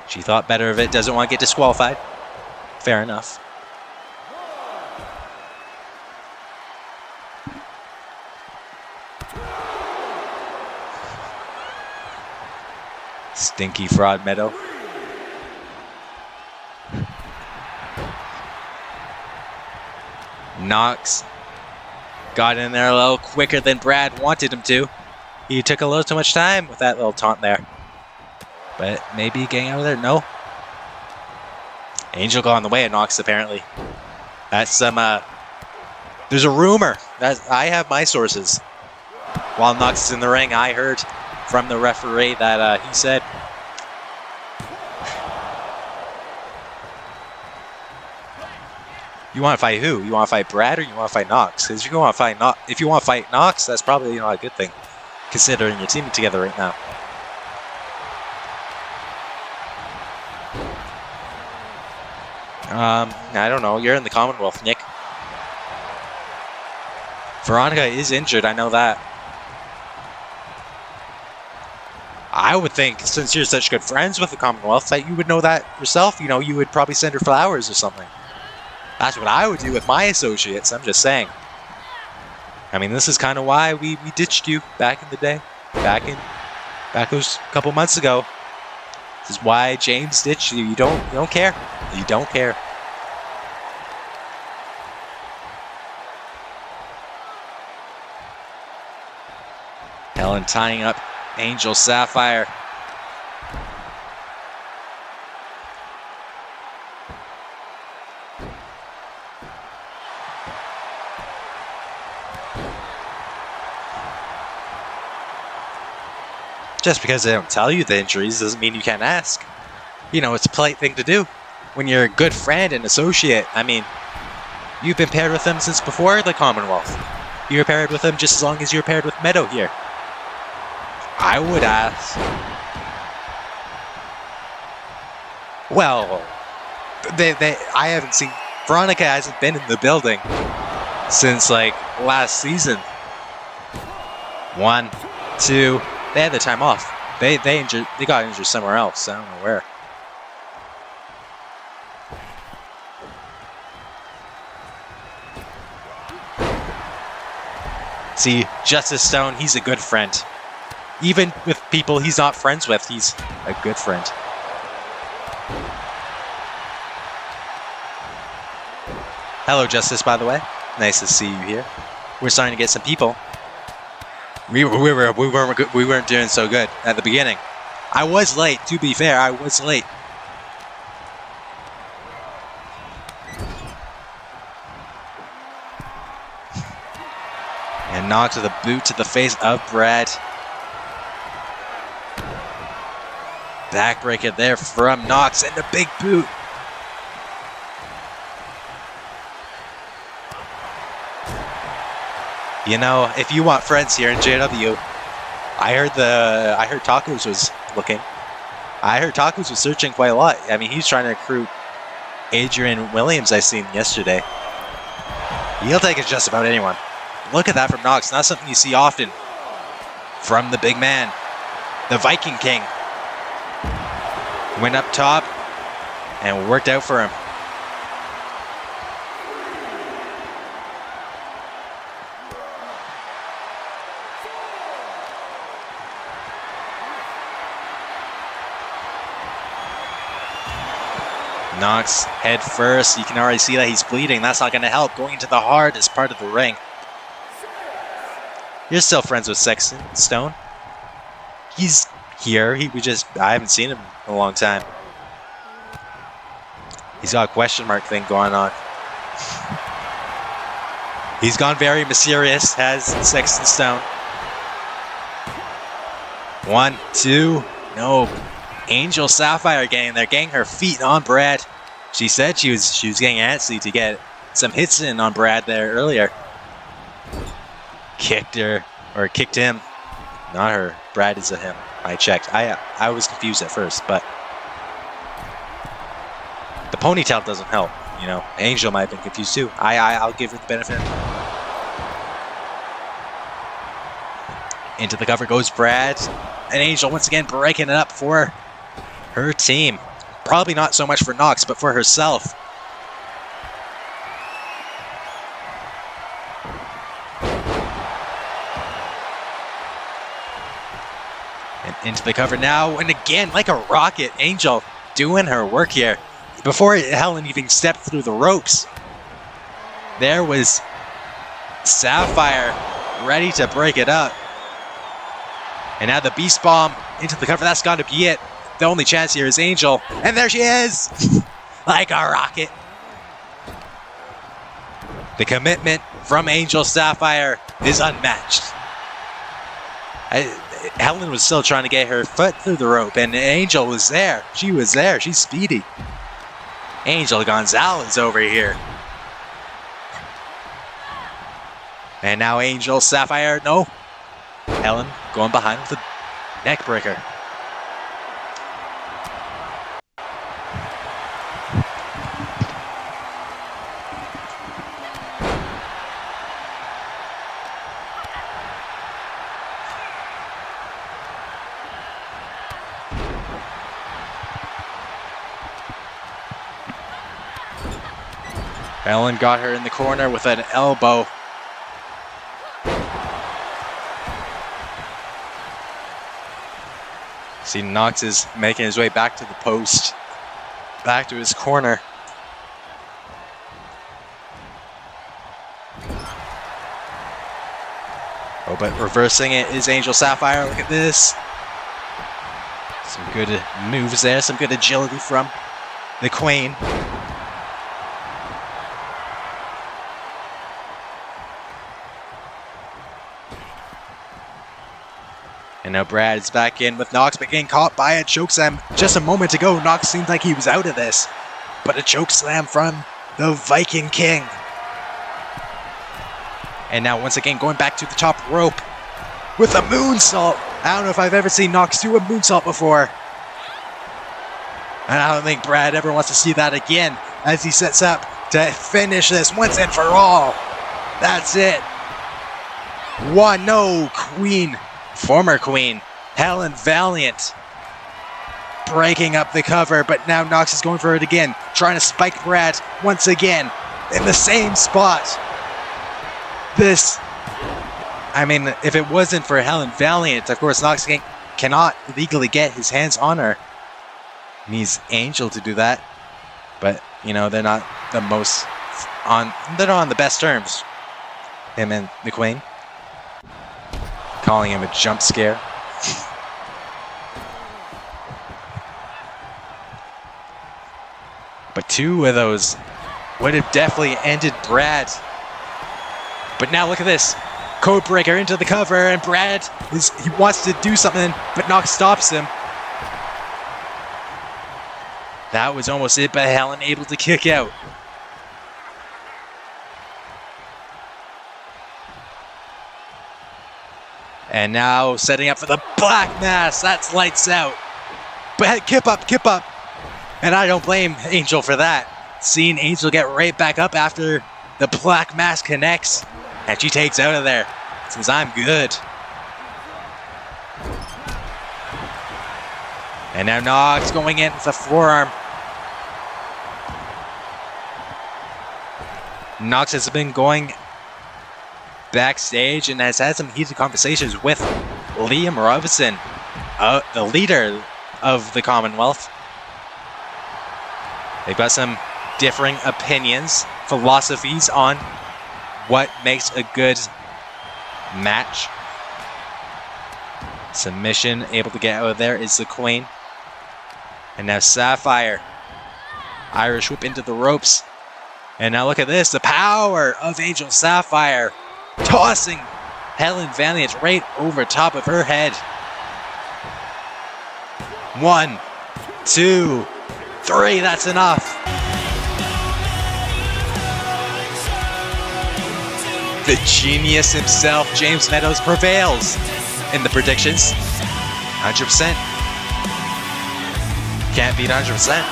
She thought better of it, doesn't want to get disqualified. Fair enough. Stinky Fraud Meadow. Knox got in there a little quicker than Brad wanted him to. He took a little too much time with that little taunt there. But maybe getting out of there? No. Angel got on the way of Knox, apparently. That's some, there's a rumor. That I have my sources. While Knox is in the ring, I heard from the referee that he said, you want to fight who? You want to fight Brad or you want to fight Knox? Because if you want to fight Knox, that's probably not a good thing, considering you're teaming together right now. I don't know. You're in the Commonwealth, Nick. Veronica is injured. I know that. I would think, since you're such good friends with the Commonwealth, that you would know that yourself. You know, you would probably send her flowers or something. That's what I would do with my associates. I'm just saying. I mean, this is kind of why we ditched you back in the day. Back those couple months ago. This is why James ditched you. You don't care. You don't care. Helen tying up Angel Sapphire. Just because they don't tell you the injuries doesn't mean you can't ask. You know, it's a polite thing to do when you're a good friend and associate. I mean, you've been paired with them since before the Commonwealth. You were paired with them just as long as you were paired with Meadow here. I would ask. Well, I haven't seen. Veronica hasn't been in the building since like last season. 1, 2. They had the time off. They got injured somewhere else. I don't know where. See, Justice Stone, he's a good friend. Even with people he's not friends with, he's a good friend. Hello, Justice, by the way. Nice to see you here. We're starting to get some people. We weren't doing so good at the beginning. I was late, to be fair. I was late. And knocks with a boot to the face of Brad. Backbreaker there from Knox and the big boot. You know, if you want friends here in JW, I heard Tacos was looking. I heard Tacos was searching quite a lot. I mean, he's trying to recruit Adrian Williams I seen yesterday. He'll take it just about anyone. Look at that from Knox. Not something you see often from the big man. The Viking King. Went up top and worked out for him. Knox head first. You can already see that he's bleeding. That's not going to help. Going into the hardest part of the ring. You're still friends with Sexton Stone. He's here. I haven't seen him in a long time. He's got a question mark thing going on. He's gone very mysterious, has Sexton Stone. 1, 2, no. Angel Sapphire getting there, getting her feet on Brad. She said she was getting antsy to get some hits in on Brad there earlier. Kicked him. Not her. Brad is a him. I checked. I was confused at first, but the ponytail doesn't help. You know, Angel might have been confused too. I'll give her the benefit. Into the cover goes Brad. And Angel once again breaking it up for her team. Probably not so much for Knox, but for herself. And into the cover now, and again, like a rocket, Angel doing her work here. Before Helen even stepped through the ropes, there was Sapphire ready to break it up. And now the Beast Bomb into the cover, that's got to be it. The only chance here is Angel, and there she is! Like a rocket. The commitment from Angel Sapphire is unmatched. Helen was still trying to get her foot through the rope, and Angel was there. She was there. She's speedy. Angel Gonzalez over here. And now Angel Sapphire, no. Helen going behind with the neck breaker. Helen got her in the corner with an elbow. See, Knox is making his way back to the post. Back to his corner. Oh, but reversing it is Angel Sapphire. Look at this. Some good moves there. Some good agility from the Queen. And now Brad is back in with Knox, but getting caught by a chokeslam. Just a moment ago, Knox seemed like he was out of this. But a chokeslam from the Viking King. And now once again going back to the top rope with a moonsault. I don't know if I've ever seen Knox do a moonsault before. And I don't think Brad ever wants to see that again as he sets up to finish this once and for all. That's it. 1-0 Queen. Former Queen, Helen Valiant, breaking up the cover, but now Knox is going for it again, trying to spike Brad once again in the same spot. This, I mean, if it wasn't for Helen Valiant, of course, Knox cannot legally get his hands on her. He needs Angel to do that, but, you know, they're not the most they're not on the best terms, him and the Queen. Calling him a jump scare. But two of those would have definitely ended Brad. But now look at this. Codebreaker into the cover, and Brad he wants to do something, but Knox stops him. That was almost it, but Helen able to kick out. And now setting up for the Black Mass. That's lights out. But kip up. And I don't blame Angel for that. seeing Angel get right back up after the black mask connects. And she takes out of there. Says, I'm good. And now Nox going in with a forearm. Nox has been going backstage and has had some heated conversations with Liam Robinson, the leader of the Commonwealth. They've got some differing opinions, philosophies on what makes a good match. Submission, able to get out of there is the Queen. And now Sapphire. Irish whip into the ropes. And now look at this, the power of Angel Sapphire. Tossing Helen Valiant right over top of her head. 1, 2, 3, that's enough. The genius himself, James Meadows, prevails in the predictions. 100%. Can't beat 100%.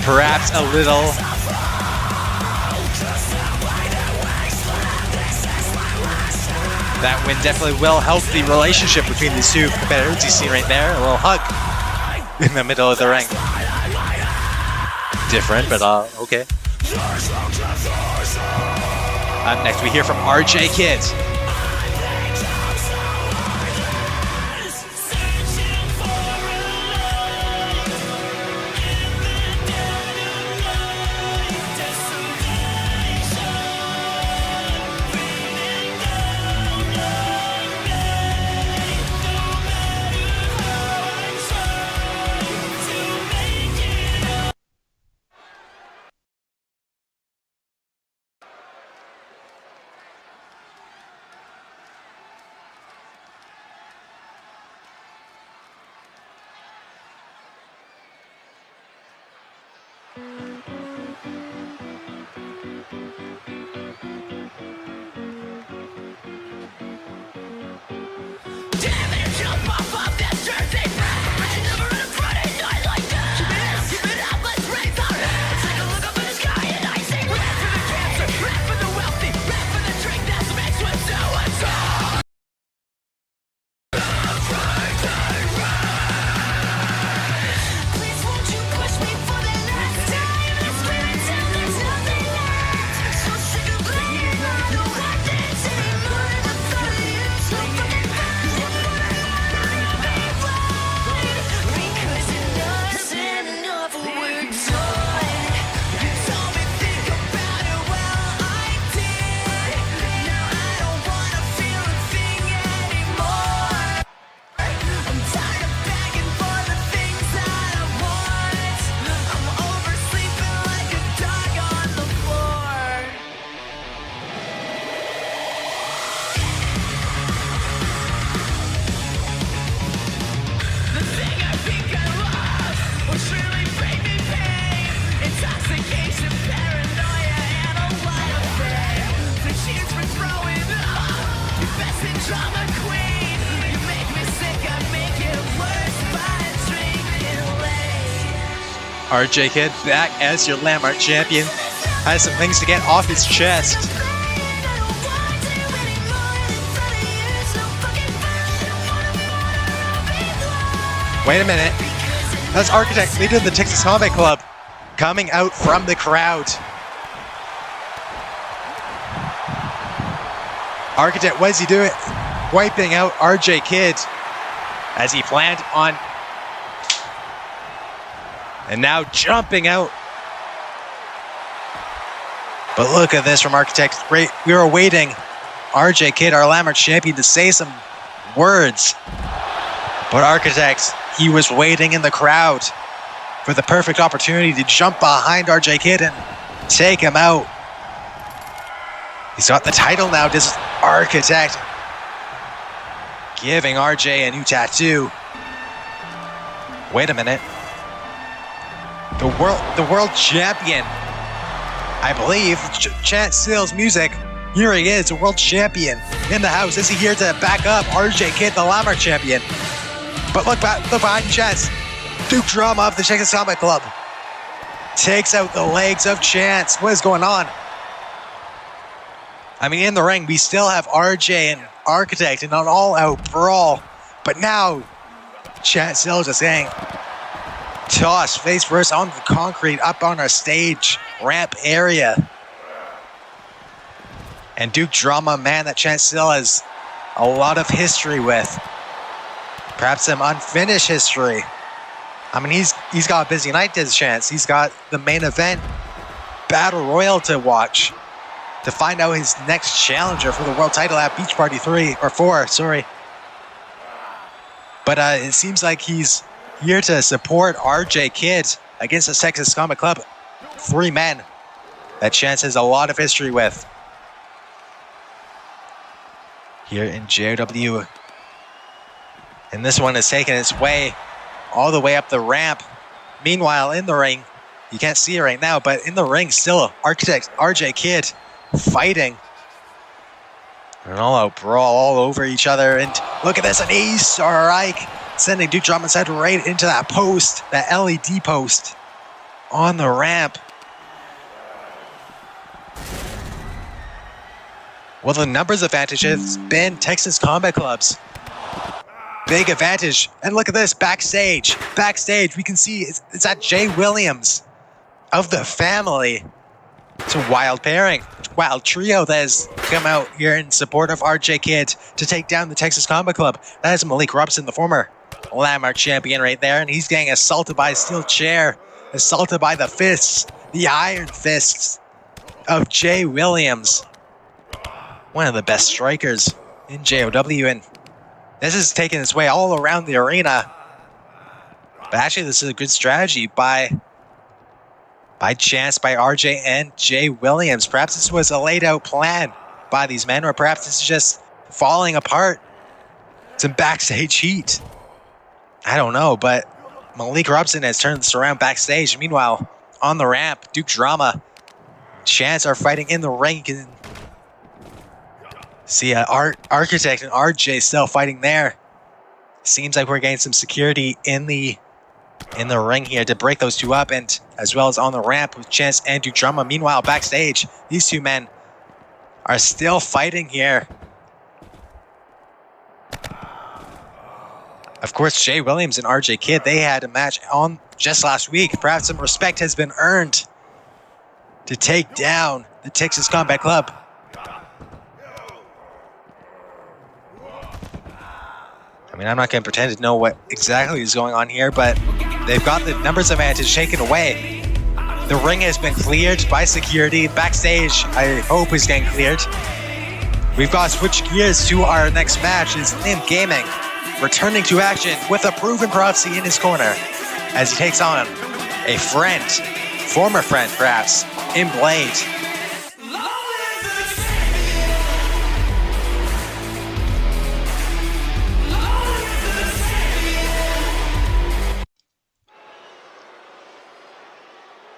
Perhaps a little that win definitely will help the relationship between these two competitors. You see right there, a little hug in the middle of the ring. Different, but okay. Up next, we hear from RJ Kidd. RJ Kidd back as your Landmark champion. Has some things to get off his chest. Wait a minute. That's Architect, leader of the Texas Combat Club, coming out from the crowd. Architect, what is he doing? Wiping out RJ Kidd as he planned on. And now jumping out. But look at this from Architect. We were waiting RJ Kidd, our Landmark champion, to say some words. But Architect, he was waiting in the crowd for the perfect opportunity to jump behind RJ Kidd and take him out. He's got the title now, this Architect. Giving RJ a new tattoo. Wait a minute. The world champion I believe, Chance Steele's music. Here he is, a world champion in the house. Is he here to back up RJ Kidd, the Landmark champion? But look behind Chance. Duke Drama of the Texas Combat Club takes out the legs of Chance. What is going on? I mean, in the ring, we still have RJ and Architect in an all-out brawl. But now, Chance Steele just saying, toss face first on the concrete up on our stage ramp area. And Duke Drama, man, that Chance Steele has a lot of history with. Perhaps some unfinished history. I mean, he's got a busy night, this Chance. He's got the main event Battle Royal to watch to find out his next challenger for the world title at Beach Party 4, sorry. But it seems like he's here to support RJ Kidd against the Texas Combat Club. 3 men that Chance has a lot of history with. Here in JOW. And this one is taking its way all the way up the ramp. Meanwhile, in the ring, you can't see it right now, but in the ring, still Architect RJ Kidd fighting. An all-out brawl all over each other. And look at this, an ace strike, sending Duke Drama's head right into that post, that LED post on the ramp. Well, the numbers advantage has been Texas Combat Club's big advantage. And look at this, backstage. Backstage, we can see it's that Jay Williams of the family. It's a wild pairing, wild trio that has come out here in support of RJ Kidd to take down the Texas Combat Club. That is Malik Robson, the former Landmark champion right there. And he's getting assaulted by a steel chair, assaulted by the fists, the iron fists of Jay Williams. One of the best strikers in JOW, and this is taking its way all around the arena. But actually, this is a good strategy by Chance, by RJ, and Jay Williams. Perhaps this was a laid out plan by these men, or perhaps this is just falling apart. Some backstage heat. I don't know, but Malik Robson has turned this around backstage. Meanwhile, on the ramp, Duke Drama, Chance are fighting in the ring. You can see Architect and RJ still fighting there. Seems like we're getting some security in the ring here to break those two up, and as well as on the ramp with Chance and Duke Drama. Meanwhile, backstage, these two men are still fighting here. Of course, Jay Williams and RJ Kidd, they had a match on just last week. Perhaps some respect has been earned to take down the Texas Combat Club. I mean, I'm not going to pretend to know what exactly is going on here, but they've got the numbers advantage taken away. The ring has been cleared by security. Backstage, I hope, is getting cleared. We've got to switch gears to our next match. Is Limb Gaming returning to action with a proven prophecy in his corner as he takes on a friend, former friend perhaps, in Blade.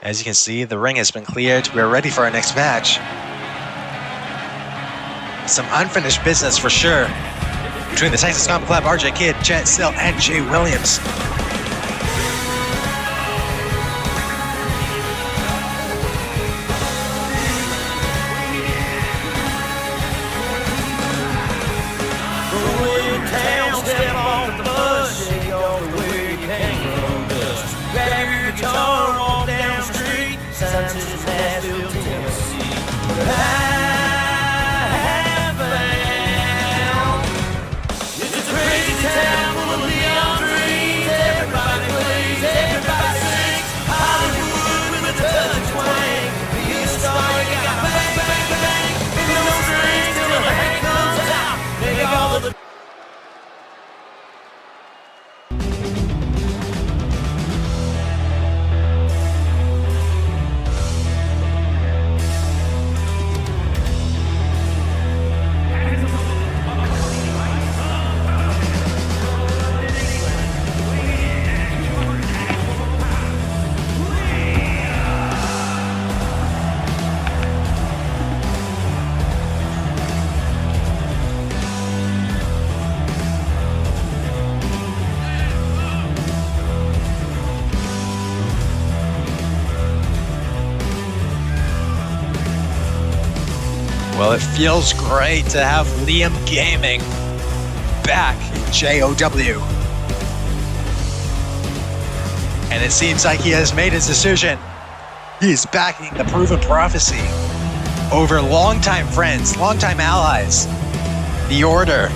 As you can see, the ring has been cleared. We're ready for our next match. Some unfinished business for sure between the Texas Combat Club, RJ Kidd, Chance Steele, and Jay Williams. Well, it feels great to have Liam Gaming back in JOW. And it seems like he has made his decision. He's backing the Proven Prophecy over longtime friends, longtime allies, the Order.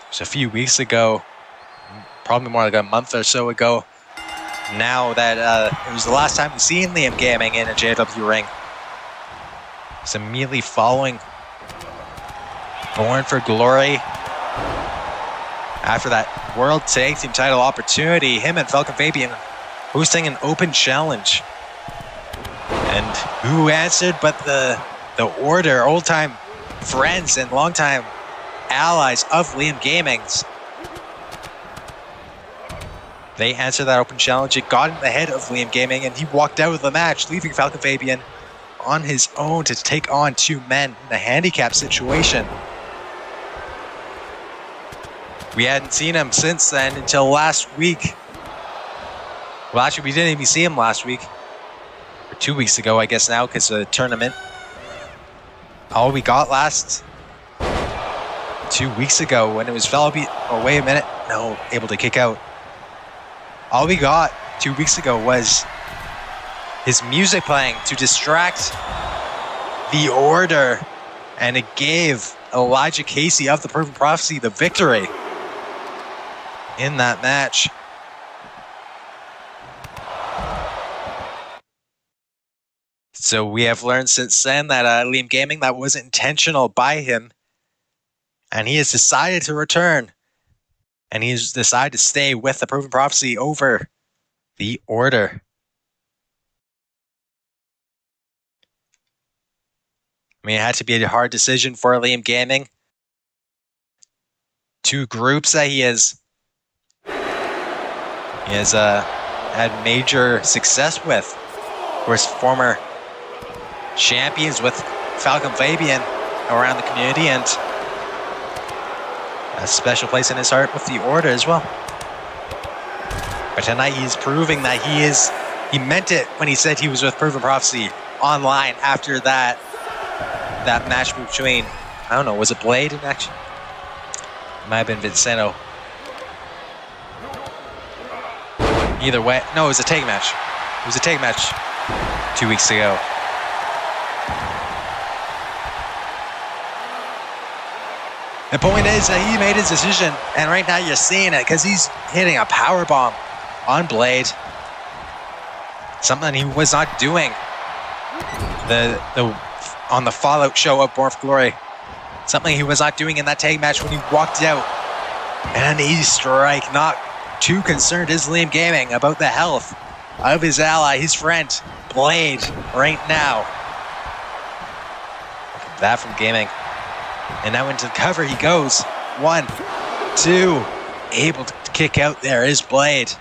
It was a few weeks ago, probably more like a month or so ago, now that it was the last time we've seen Liam Gaming in a JW ring. It's immediately following Born for Glory. After that World Tag Team title opportunity, him and Falcon Fabian hosting an open challenge. And who answered but the Order, old-time friends and long-time allies of Liam Gaming's. They answered that open challenge. It got in the head of Liam Gaming, and he walked out of the match, leaving Falcon Fabian on his own to take on two men in a handicap situation. We hadn't seen him since then until last week. Well, actually, we didn't even see him last week. Or 2 weeks ago, I guess now, because of the tournament. All we got last 2 weeks ago when it was Fellaby. Oh, wait a minute. No, able to kick out. All we got 2 weeks ago was his music playing to distract the Order, and it gave Elijah Casey of the Proven Prophecy the victory in that match. So we have learned since then that Liam Gaming, that wasn't intentional by him, and he has decided to return, and he's decided to stay with the Proven Prophecy over the Order. I mean, it had to be a hard decision for Liam Gaming. Two groups that he has had major success with. Of course, former champions with Falcon Fabian around the community, and a special place in his heart with the Order as well. But tonight he's proving that he meant it when he said he was with Proven Prophecy online after that match between, I don't know, was it Blade in action? It might have been Vincento. Either way, no, it was a tag match. It was a tag match 2 weeks ago. The point is that he made his decision, and right now you're seeing it because he's hitting a power bomb on Blade. Something he was not doing on the Fallout show of Born for Glory. Something he was not doing in that tag match when he walked out. And he strike, not too concerned is Liam Gaming about the health of his ally, his friend, Blade, right now. That from Gaming. And now into the cover he goes. 1, 2, able to kick out there is Blade.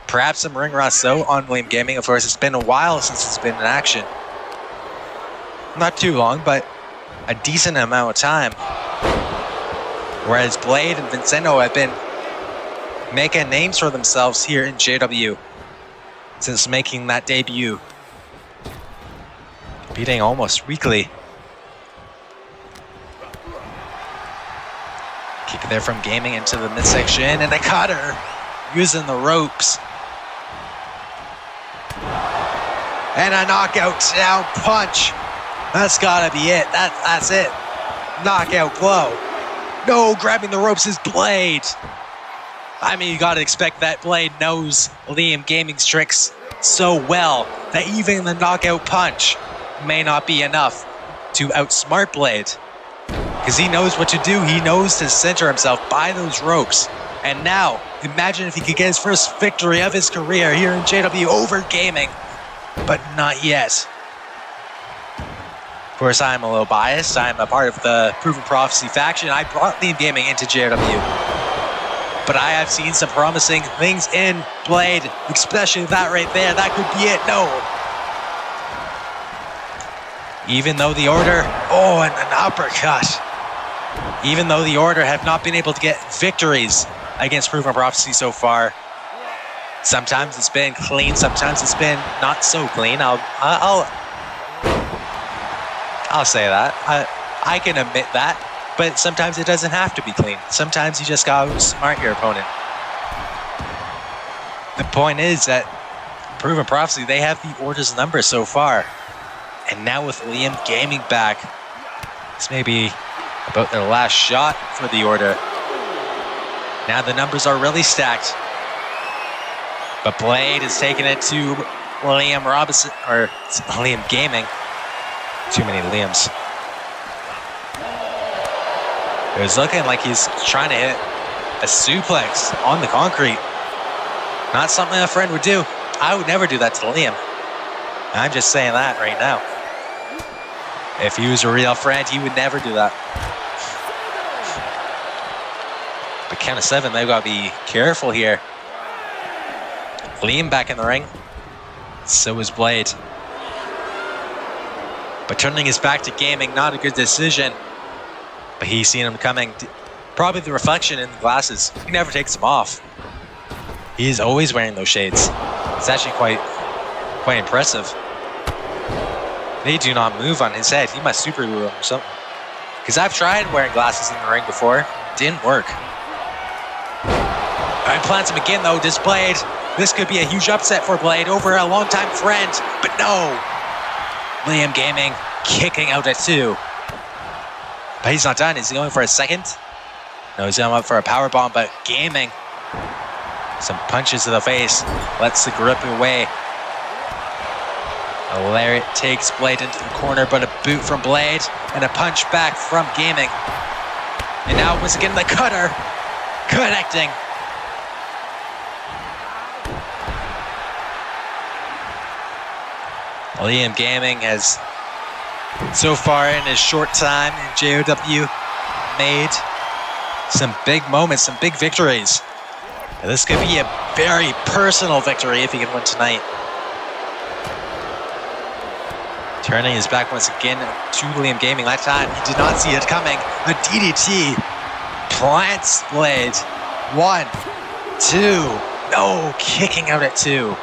Perhaps some ring rust though on Liam Gaming. Of course, it's been a while since it's been in action. Not too long, but a decent amount of time. Whereas Blade and Vincento have been making names for themselves here in JW since making that debut. Beating almost weekly. Kick there from Gaming into the midsection, and a cutter using the ropes. And a knockout down punch. That's gotta be it. That's it. Knockout blow. No, grabbing the ropes is Blade. I mean, you gotta expect that Blade knows Liam Gaming's tricks so well that even the knockout punch may not be enough to outsmart Blade. Because he knows what to do. He knows to center himself by those ropes. And now, imagine if he could get his first victory of his career here in JW over Gaming. But not yet. Of course, I'm a little biased. I'm a part of the Proven Prophecy faction. I brought Liam Gaming into JW. But I have seen some promising things in Blade, especially that right there. That could be it. No. Even though the Order, and an uppercut. Even though the Order have not been able to get victories against Proven Prophecy so far. Sometimes it's been clean, sometimes it's been not so clean. I'll say that. I can admit that, but sometimes it doesn't have to be clean. Sometimes you just gotta outsmart your opponent. The point is that Proven Prophecy, they have the order's number so far. And now with Liam Gaming back, this may be about their last shot for the order. Now the numbers are really stacked. But Blade is taking it to Liam Robinson, or Liam Gaming. Too many Liams. It was looking like he's trying to hit a suplex on the concrete. Not something a friend would do. I would never do that to Liam. I'm just saying that right now. If he was a real friend, he would never do that. But count of 7, they've got to be careful here. Liam back in the ring. So is Blade. But turning his back to Gaming, not a good decision. But he's seen him coming. Probably the reflection in the glasses. He never takes them off. He's always wearing those shades. It's actually quite impressive. They do not move on his head. He must super glue them or something. Because I've tried wearing glasses in the ring before. Didn't work. Alright, plants him again though. This Blade. This could be a huge upset for Blade over a longtime friend. But no. Liam Gaming kicking out at 2. But he's not done. Is he going for a second? No, he's going up for a power bomb. But Gaming. Some punches to the face. Lets the grip away. A lariat takes Blade into the corner, but a boot from Blade and a punch back from Gaming. And now once again the cutter connecting. Liam Gaming has so far in his short time in JOW made some big moments, some big victories. And this could be a very personal victory if he can win tonight. Turning his back once again to Liam Gaming. That time he did not see it coming. A DDT plants Blade. 1, 2. No, kicking out at 2.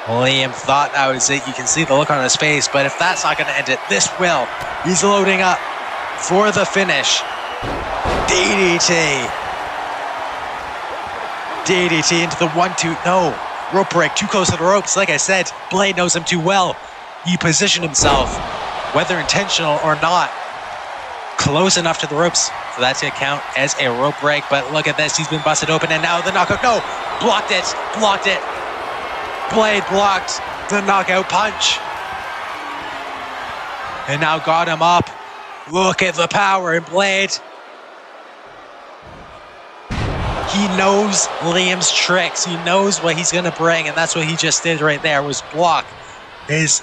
Liam thought that was it. You can see the look on his face, but if that's not going to end it, this will. He's loading up for the finish. DDT. DDT into the 1-2. No. Rope break, too close to the ropes. Like I said, Blade knows him too well. He positioned himself, whether intentional or not, close enough to the ropes for that to count as a rope break. But look at this, he's been busted open, and now the knockout. No, blocked it. Blade blocked the knockout punch. And now got him up. Look at the power in Blade. He knows Liam's tricks. He knows what he's going to bring, and that's what he just did right there, was block his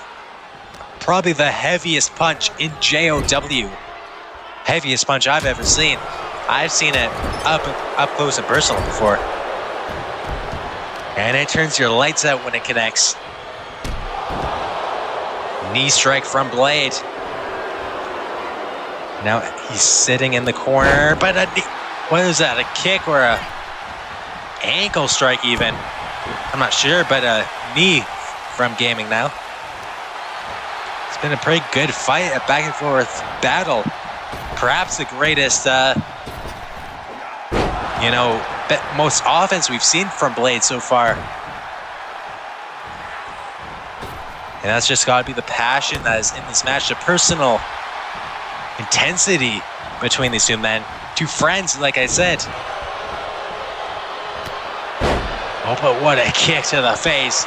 probably the heaviest punch in JOW. Heaviest punch I've ever seen. I've seen it up close and personal before. And it turns your lights out when it connects. Knee strike from Blade. Now he's sitting in the corner, but what is that, a kick or a ankle strike even? I'm not sure, but a knee from Gaming now. It's been a pretty good fight, a back and forth battle. Perhaps the greatest, most offense we've seen from Blade so far. And that's just got to be the passion that is in this match, the personal intensity between these two men. Two friends, like I said. Oh, but what a kick to the face.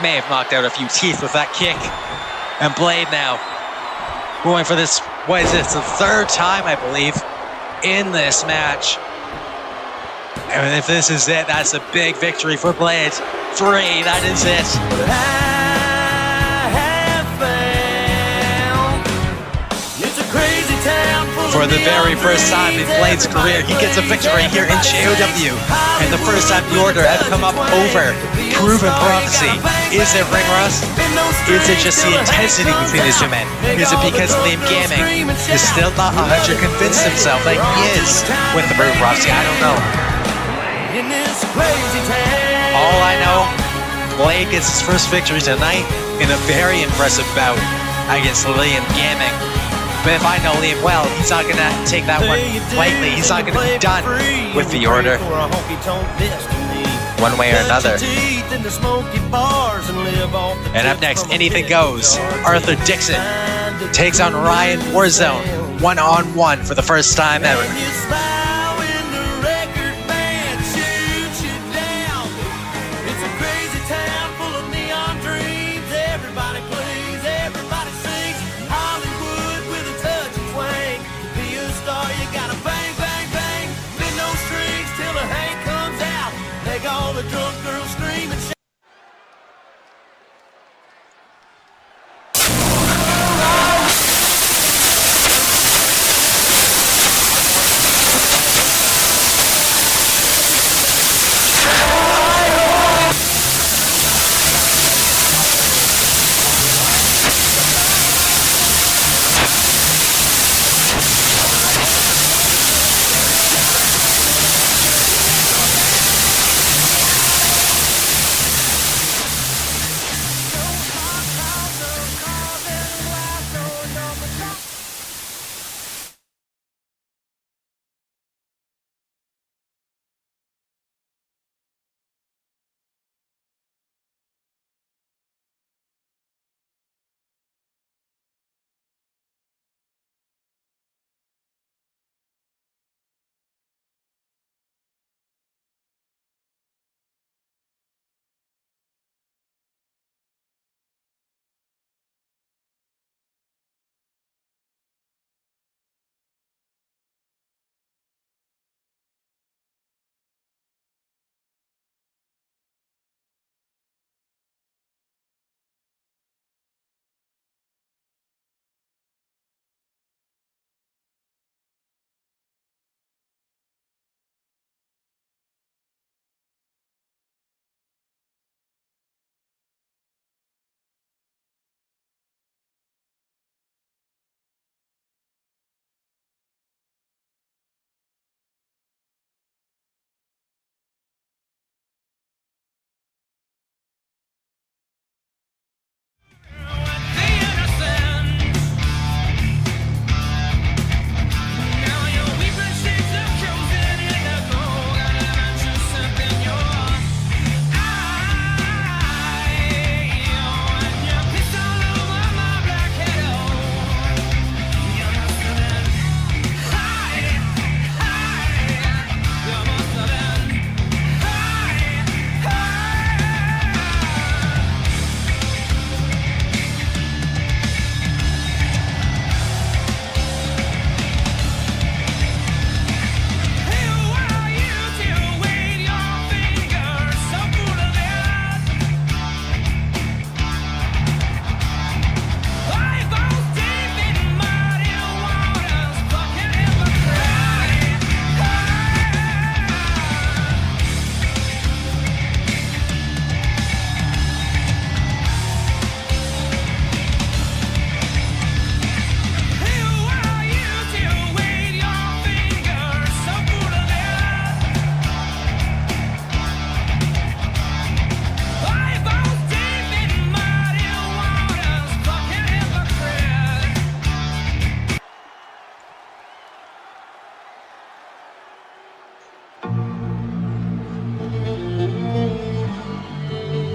May have knocked out a few teeth with that kick. And Blade now going for this, what is this, the third time, I believe, in this match. And if this is it, that's a big victory for Blade. 3, that is it. For the very first time in Blade's career, he gets a victory here in JOW. And the first time the Order have come up over proven prophecy. Is it ring rust? Is it just the intensity between these two men? Is it because Liam Gamming is still not 100 convinced himself that he is with the proven prophecy? I don't know. All I know, Blake gets his first victory tonight in a very impressive bout against Liam Gamming. But if I know Liam well, he's not going to take that one lightly. He's not going to be done with the order one way or another. And up next, anything goes. Arthur Dixon takes on Ryan Warzone, one-on-one for the first time ever.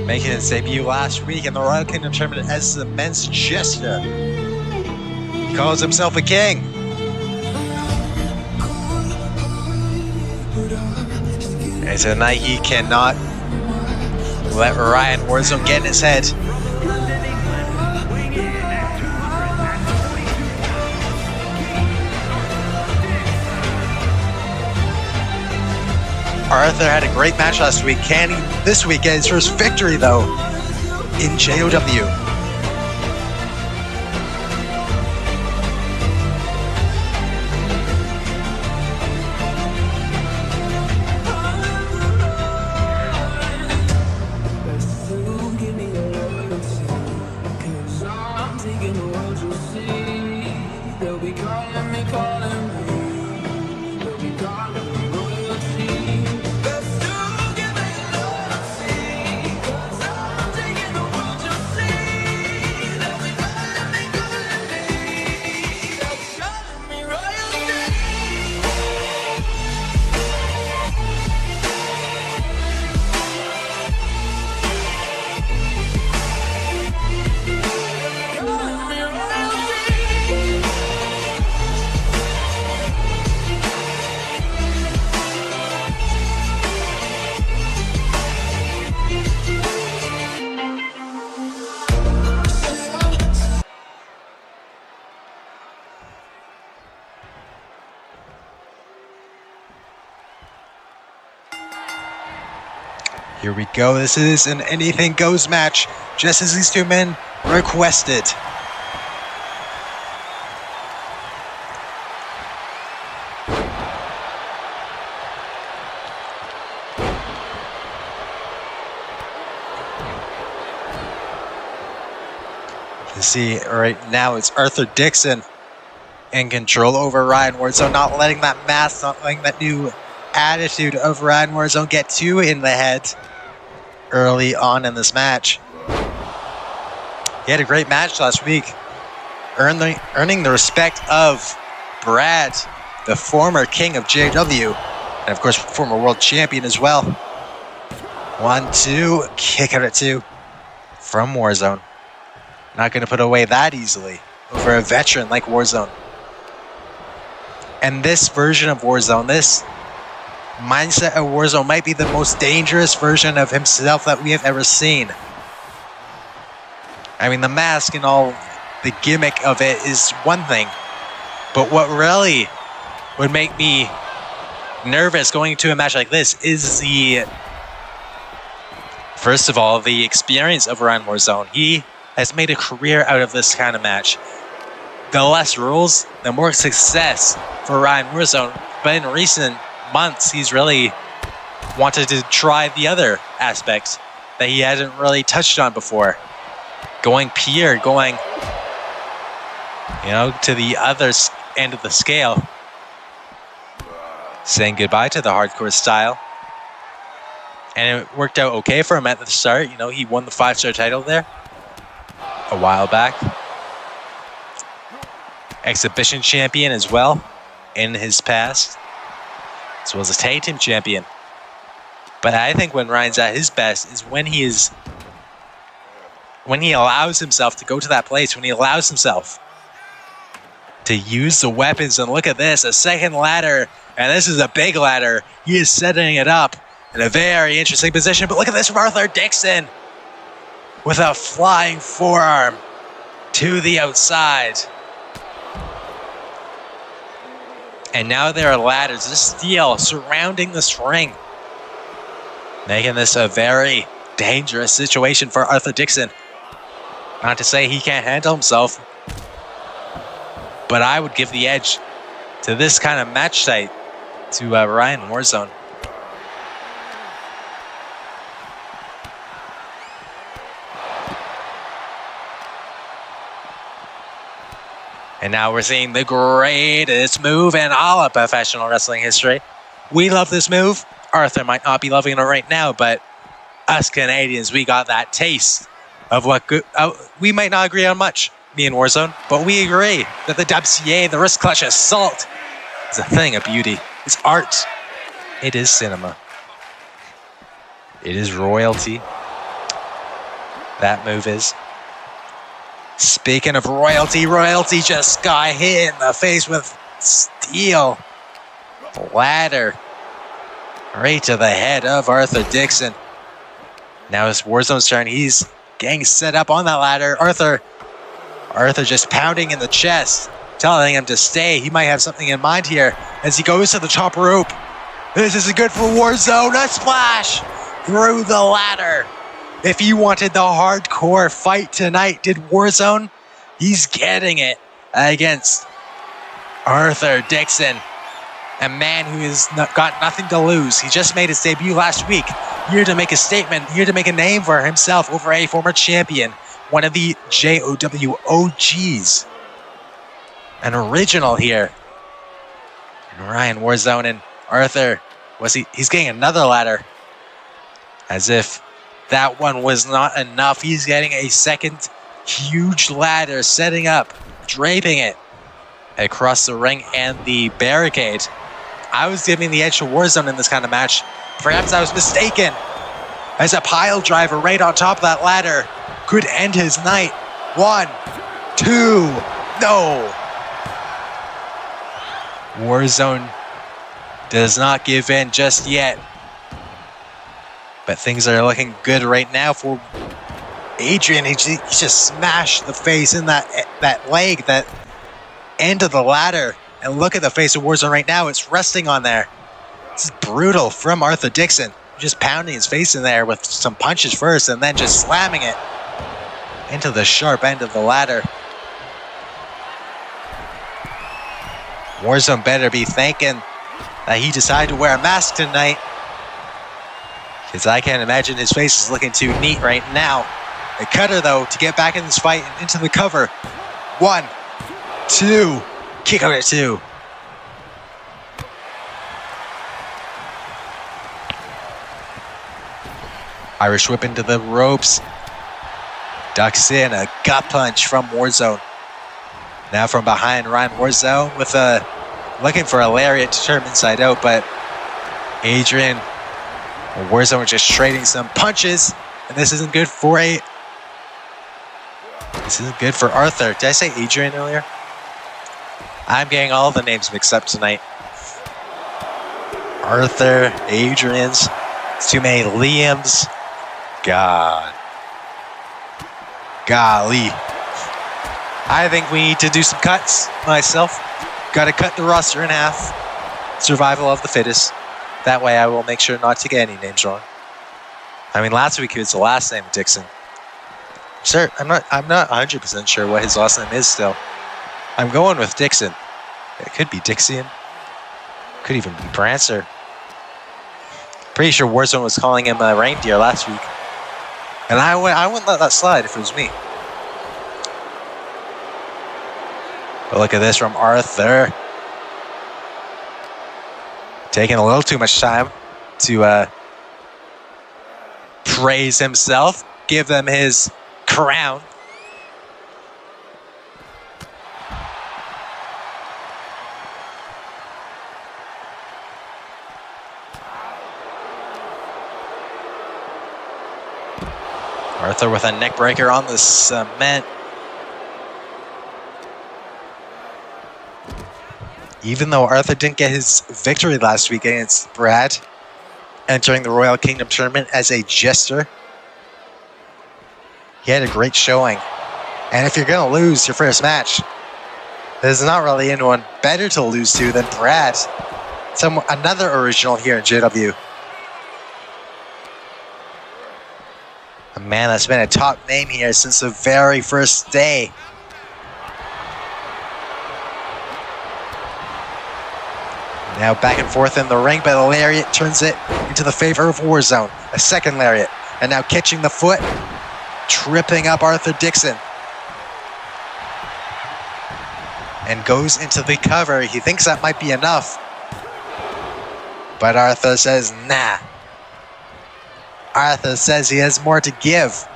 Making his debut last week in the Royal Kingdom tournament as the men's jester. He calls himself a king. And tonight he cannot let Ryan Warzone get in his head. Arthur had a great match last week. Can he this week get his first victory though in JOW? They'll be calling me, they'll be calling me royalty. Best to give me loyalty, 'cause I'm taking the world to see. They'll be calling me, they'll be calling me royalty. Calling me royalty. Here we go. This is an anything goes match, just as these two men requested. You see, right now it's Arthur Dixon in control over Ryan Warzone, not letting that mask, not letting that new attitude of Ryan Warzone get too in the head early on in this match. He had a great match last week, earning the respect of Brad, the former king of JOW, and of course former world champion as well. 1-2, kick out at 2 from Warzone. Not going to put away that easily over a veteran like Warzone. And this version of Warzone, this mindset of Warzone might be the most dangerous version of himself that we have ever seen. I mean, the mask and all the gimmick of it is one thing, but what really would make me nervous going into a match like this is first of all, the experience of Ryan Warzone. He has made a career out of this kind of match. The less rules, the more success for Ryan Warzone, but in recent months, he's really wanted to try the other aspects that he hadn't really touched on before. Going pure, going, to the other end of the scale. Saying goodbye to the hardcore style. And it worked out okay for him at the start. He won the 5-star title there a while back. Exhibition champion as well in his past, as well as a tag team champion. But I think when Ryan's at his best is when he allows himself to go to that place, when he allows himself to use the weapons. And look at this, a second ladder, and this is a big ladder. He is setting it up in a very interesting position, but look at this from Arthur Dixon with a flying forearm to the outside. And now there are ladders of steel surrounding this ring, making this a very dangerous situation for Arthur Dixon. Not to say he can't handle himself, but I would give the edge to this kind of match site to Ryan Warzone. And now we're seeing the greatest move in all of professional wrestling history. We love this move. Arthur might not be loving it right now, but us Canadians, we got that taste of what good. We might not agree on much, me and Warzone, but we agree that the WCA, the wrist clutch assault, is a thing of beauty. It's art. It is cinema. It is royalty. That move is. Speaking of royalty, royalty just got hit in the face with steel. Ladder. Right to the head of Arthur Dixon. Now it's Warzone's turn. He's getting set up on that ladder. Arthur just pounding in the chest, telling him to stay. He might have something in mind here as he goes to the top rope. This is good for Warzone. A splash through the ladder. If he wanted the hardcore fight tonight, did Warzone? He's getting it against Arthur Dixon, a man who has got nothing to lose. He just made his debut last week, here to make a statement, here to make a name for himself over a former champion, one of the JOW OGs. an original here. And Ryan Warzone and Arthur, he's getting another ladder. As if that one was not enough. He's getting a second huge ladder, setting up, draping it across the ring and the barricade. I was giving the edge to Warzone in this kind of match. Perhaps I was mistaken, as a pile driver right on top of that ladder could end his night. 1, 2, no! Warzone does not give in just yet. But things are looking good right now for Adrian. He just smashed the face in that leg, that end of the ladder. And look at the face of Warzone right now. It's resting on there. This is brutal from Arthur Dixon. Just pounding his face in there with some punches first and then just slamming it into the sharp end of the ladder. Warzone better be thanking that he decided to wear a mask tonight, because I can't imagine his face is looking too neat right now. A cutter, though, to get back in this fight and into the cover. 1, 2, kick out at 2. Irish whip into the ropes. Ducks in a gut punch from Warzone. Now from behind, Ryan Warzone with looking for a lariat to turn inside out, but Adrian and Warzone are just trading some punches, and this isn't good for Arthur. Did I say Adrian earlier? I'm getting all the names mixed up tonight. Arthur, Adrian's, too many Liams. God. Golly. I think we need to do some cuts myself. Gotta cut the roster in half. Survival of the fittest. That way I will make sure not to get any names wrong. I mean, last week it was the last name, Dixon. Sir, I'm not 100% sure what his last name is still. I'm going with Dixon. It could be Dixian. Could even be Prancer. Pretty sure Warzone was calling him a reindeer last week. And I wouldn't let that slide if it was me. But look at this from Arthur. Taking a little too much time to praise himself. Give them his crown. Arthur with a neck breaker on the cement. Even though Arthur didn't get his victory last week against Brad, entering the Royal Kingdom tournament as a jester, he had a great showing. And if you're going to lose your first match, there's not really anyone better to lose to than Brad. Another original here in JW. A man that's been a top name here since the very first day. Now back and forth in the ring, but the lariat turns it into the favor of Warzone. A second lariat, and now catching the foot, tripping up Arthur Dixon. And goes into the cover. He thinks that might be enough. But Arthur says, nah. Arthur says he has more to give.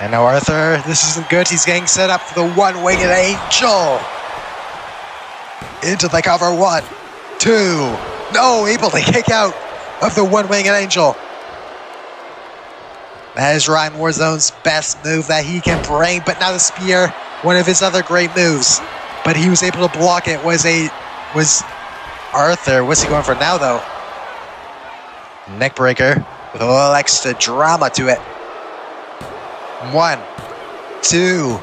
And now Arthur, this isn't good. He's getting set up for the one-winged angel. Into the cover. 1, 2. No, able to kick out of the one-winged angel. That is Ryan Warzone's best move that he can bring. But now the spear, one of his other great moves. But he was able to block it. Was Arthur. What's he going for now, though? Neck breaker with a little extra drama to it. 1, 2,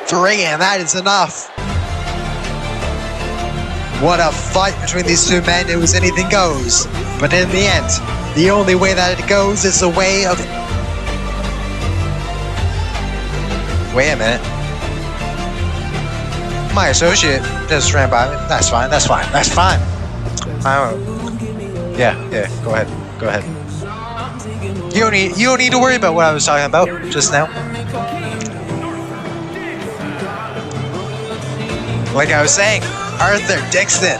3, and that is enough. What a fight between these two men. It was anything goes. But in the end, the only way that it goes is the way of... Wait a minute. My associate just ran by me. That's fine. Yeah, go ahead. Go ahead. You don't need to worry about what I was talking about just now. Like I was saying, Arthur Dixon.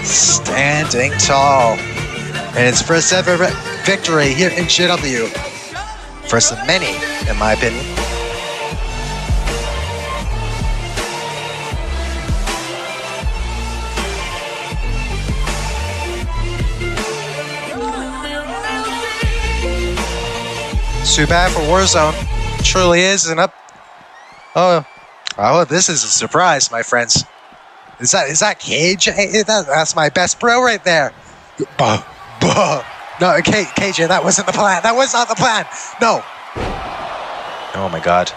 Standing tall. And his first ever victory here in JW. First of many, in my opinion. Too bad for Warzone. Truly is an up. Oh, this is a surprise, my friends. Is that KJ? That's my best bro right there. No, KJ, that wasn't the plan. That was not the plan. No. Oh my God.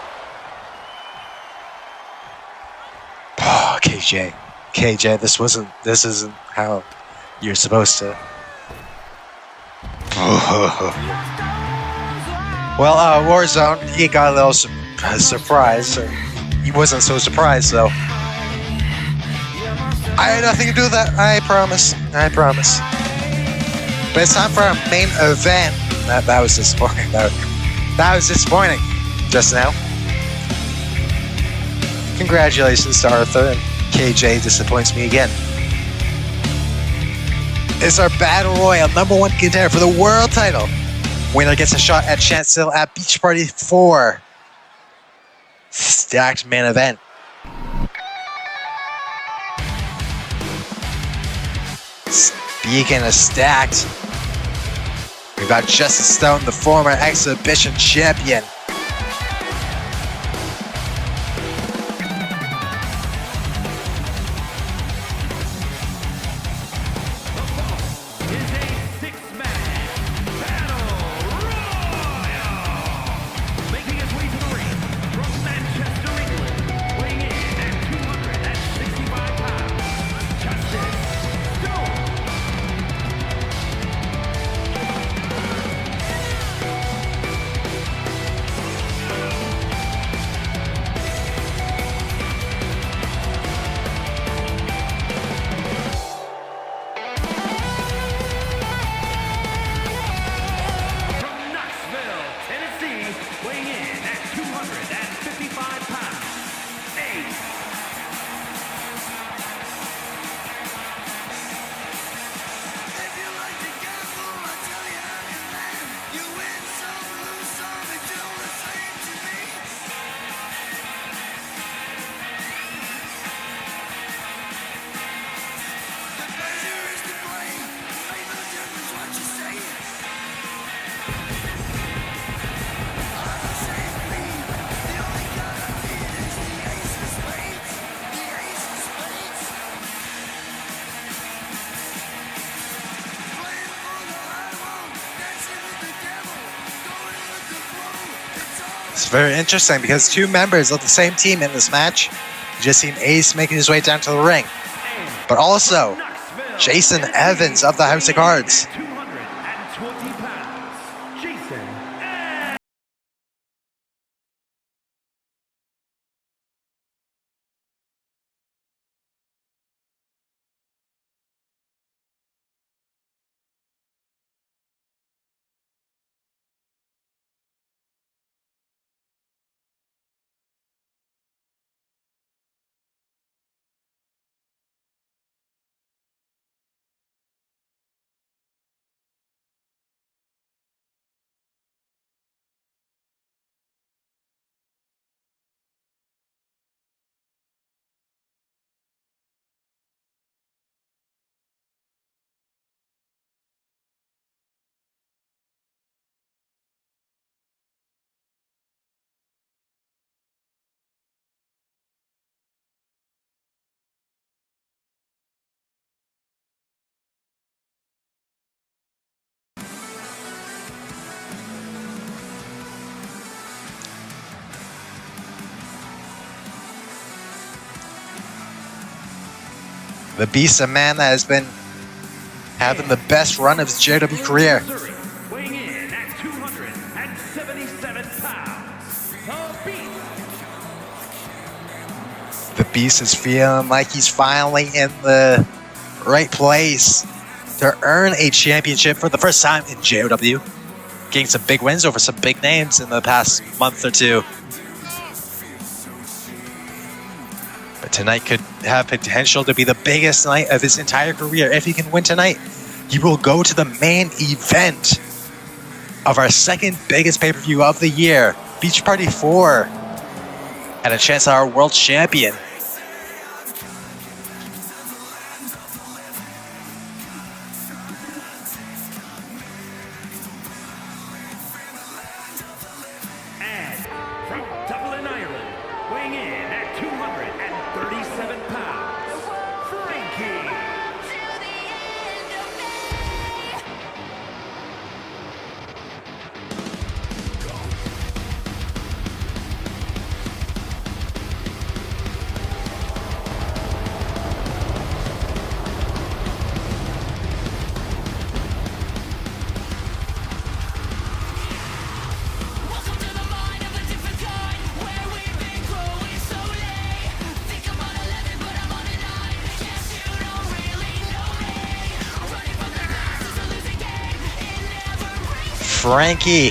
KJ, this isn't how you're supposed to. Well, Warzone, he got a little surprised. He wasn't so surprised, though. I had nothing to do with that. I promise. But it's time for our main event. That was disappointing. That was disappointing just now. Congratulations to Arthur, and KJ disappoints me again. It's our Battle Royale #1 contender for the world title. Winner gets a shot at Chancellor at Beach Party 4. Stacked main event. Speaking of stacked, we've got Justice Stone, the former exhibition champion. It's very interesting because two members of the same team in this match. You just seen Ace making his way down to the ring. But also, Jason Evans of the House of Cards. The Beast, a man that has been having the best run of his JW career. Weighing in at 277 pounds, the Beast. The Beast is feeling like he's finally in the right place. to earn a championship for the first time in JOW, getting some big wins over some big names in the past month or two. But tonight could have potential to be the biggest night of his entire career. If he can win tonight, he will go to the main event of our second biggest pay-per-view of the year, Beach Party 4, and a chance at our world champion. And from Dublin, Ireland, weighing in at 237 pounds, Frankie. Welcome to the mind of a different kind, where we've been growing slowly. Think I'm on 11, but I'm on a 9. Guess you don't really know me. Running from the grass is a losing game. It never brings Frankie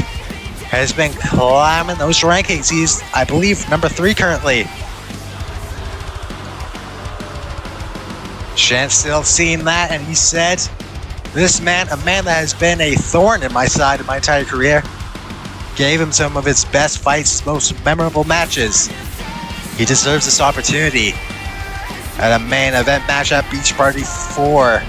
has been climbing those rankings. He's, I believe, number 3 currently. Chance still seeing that, and he said, this man, a man that has been a thorn in my side in my entire career, gave him some of his best fights, most memorable matches. He deserves this opportunity at a main event match at Beach Party 4.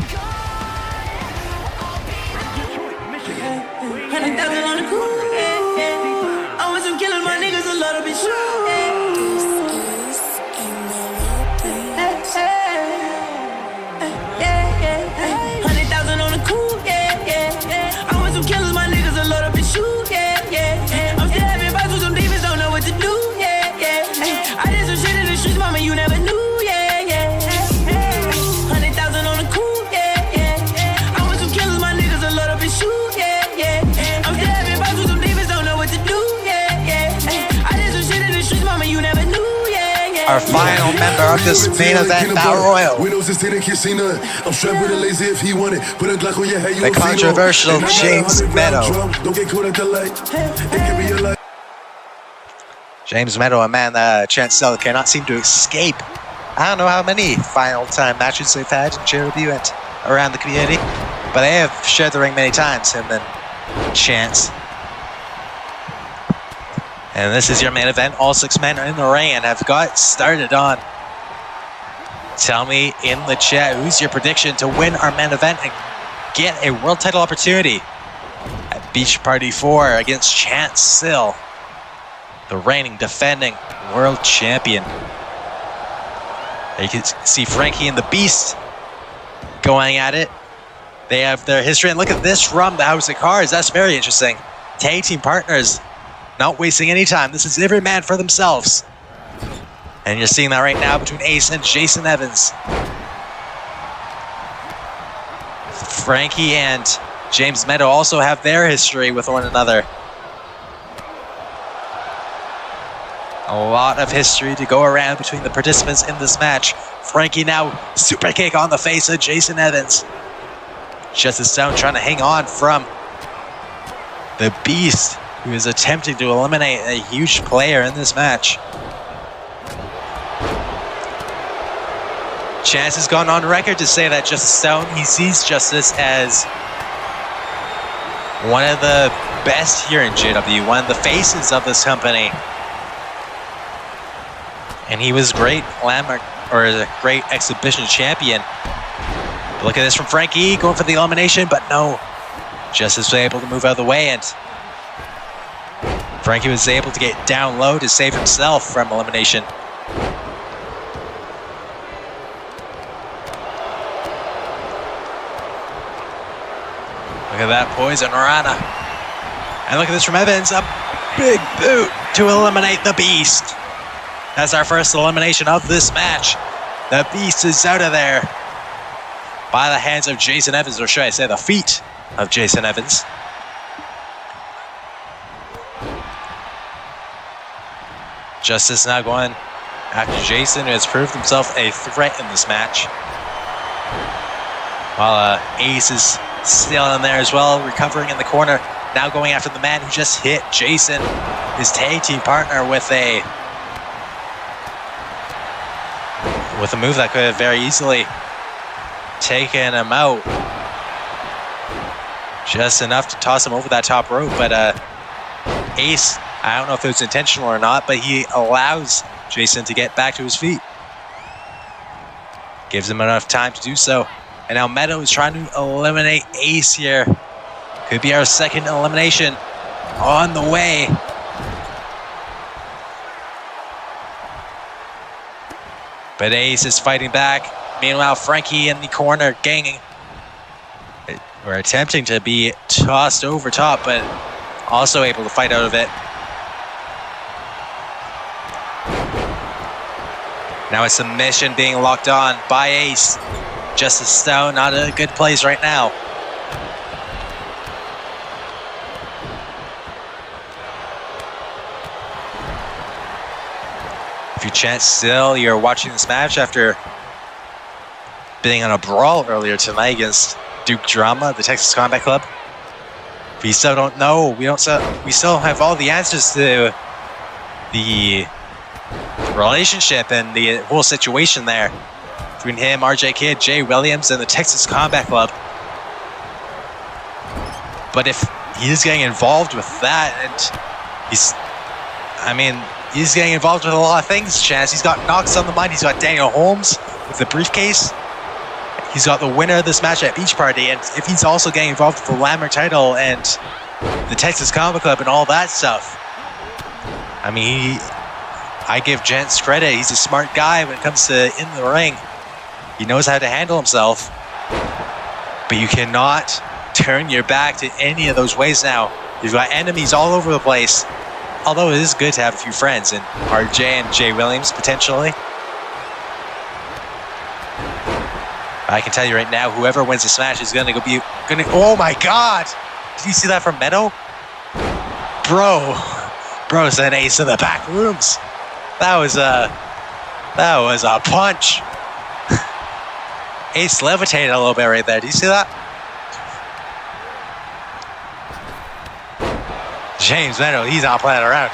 Detroit, Michigan, weighing 100,000 on the cool, yeah, yeah. I want some killing my niggas a little bit short, yeah. Hey, hey. 100,000 on the cool, yeah, yeah. I want some killers, my niggas a little bit shoot, yeah, yeah. I'm still having fights with some demons, don't know what to do, yeah, yeah. I did some shit in the streets, mama, you never knew, yeah, yeah. 100,000 on the cool, yeah, yeah. I want some killers, my niggas a little bit shoot, yeah, yeah. I'm still having fights with some demons, don't know what to do, yeah, yeah. I did some shit in the streets, mama, you never knew, yeah, yeah. Our final member of this main event battle royal, the controversial James Meadow. James Meadow, a man that Chance Sell cannot seem to escape. I don't know how many final time matches they've had in JW and around the community, but they have shared the ring many times, him and Chance. And this is your main event. All 6 men are in the ring and have got started on. Tell me in the chat, who's your prediction to win our main event and get a world title opportunity at Beach Party 4 against Chance Sill, the reigning, defending world champion. You can see Frankie and the Beast going at it. They have their history, and look at this from the House of Cards. That's very interesting. Tag team partners, not wasting any time. This is every man for themselves. And you're seeing that right now between Ace and Jason Evans. Frankie and James Meadow also have their history with one another. A lot of history to go around between the participants in this match. Frankie now super kick on the face of Jason Evans. Justice Stone trying to hang on from the Beast, who is attempting to eliminate a huge player in this match. Chance has gone on record to say that Justice Stone, he sees Justice as one of the best here in JW, one of the faces of this company. And he was great landmark, or a great exhibition champion. Look at this from Frankie, going for the elimination, but no. Justice was able to move out of the way, and Frankie was able to get down low to save himself from elimination. Look at that poison Rana. And look at this from Evans, a big boot to eliminate the Beast. That's our first elimination of this match. The Beast is out of there by the hands of Jason Evans, or should I say the feet of Jason Evans. Justice now going after Jason, who has proved himself a threat in this match. While Ace is still in there as well, recovering in the corner. Now going after the man who just hit Jason, his tag team partner, with a move that could have very easily taken him out. Just enough to toss him over that top rope, but Ace, I don't know if it was intentional or not, but he allows Jason to get back to his feet. Gives him enough time to do so. And now Meadow is trying to eliminate Ace here. Could be our second elimination on the way. But Ace is fighting back. Meanwhile, Frankie in the corner, ganging. We're attempting to be tossed over top, but also able to fight out of it. Now a submission being locked on by Ace. Justice Stone, not a good place right now. If you chance still, you're watching this match after being on a brawl earlier tonight against Duke Drama, the Texas Combat Club. If you still don't know, we still have all the answers to the relationship and the whole situation there between him, RJ Kidd, Jay Williams, and the Texas Combat Club. But if he's getting involved with that, and he's getting involved with a lot of things, Chance. He's got Knox on the mind. He's got Daniel Holmes with the briefcase. He's got the winner of this match at Beach Party. And if he's also getting involved with the Landmark title and the Texas Combat Club and all that stuff, I give Gents credit. He's a smart guy when it comes to in the ring. He knows how to handle himself. But you cannot turn your back to any of those ways now. You've got enemies all over the place. Although it is good to have a few friends, and RJ and Jay Williams potentially. I can tell you right now, whoever wins this match is gonna be. Oh my God! Did you see that from Meadow? Bro sent Ace to the back rooms. That was a punch. Ace levitated a little bit right there. Do you see that? James Meadow, he's not playing around.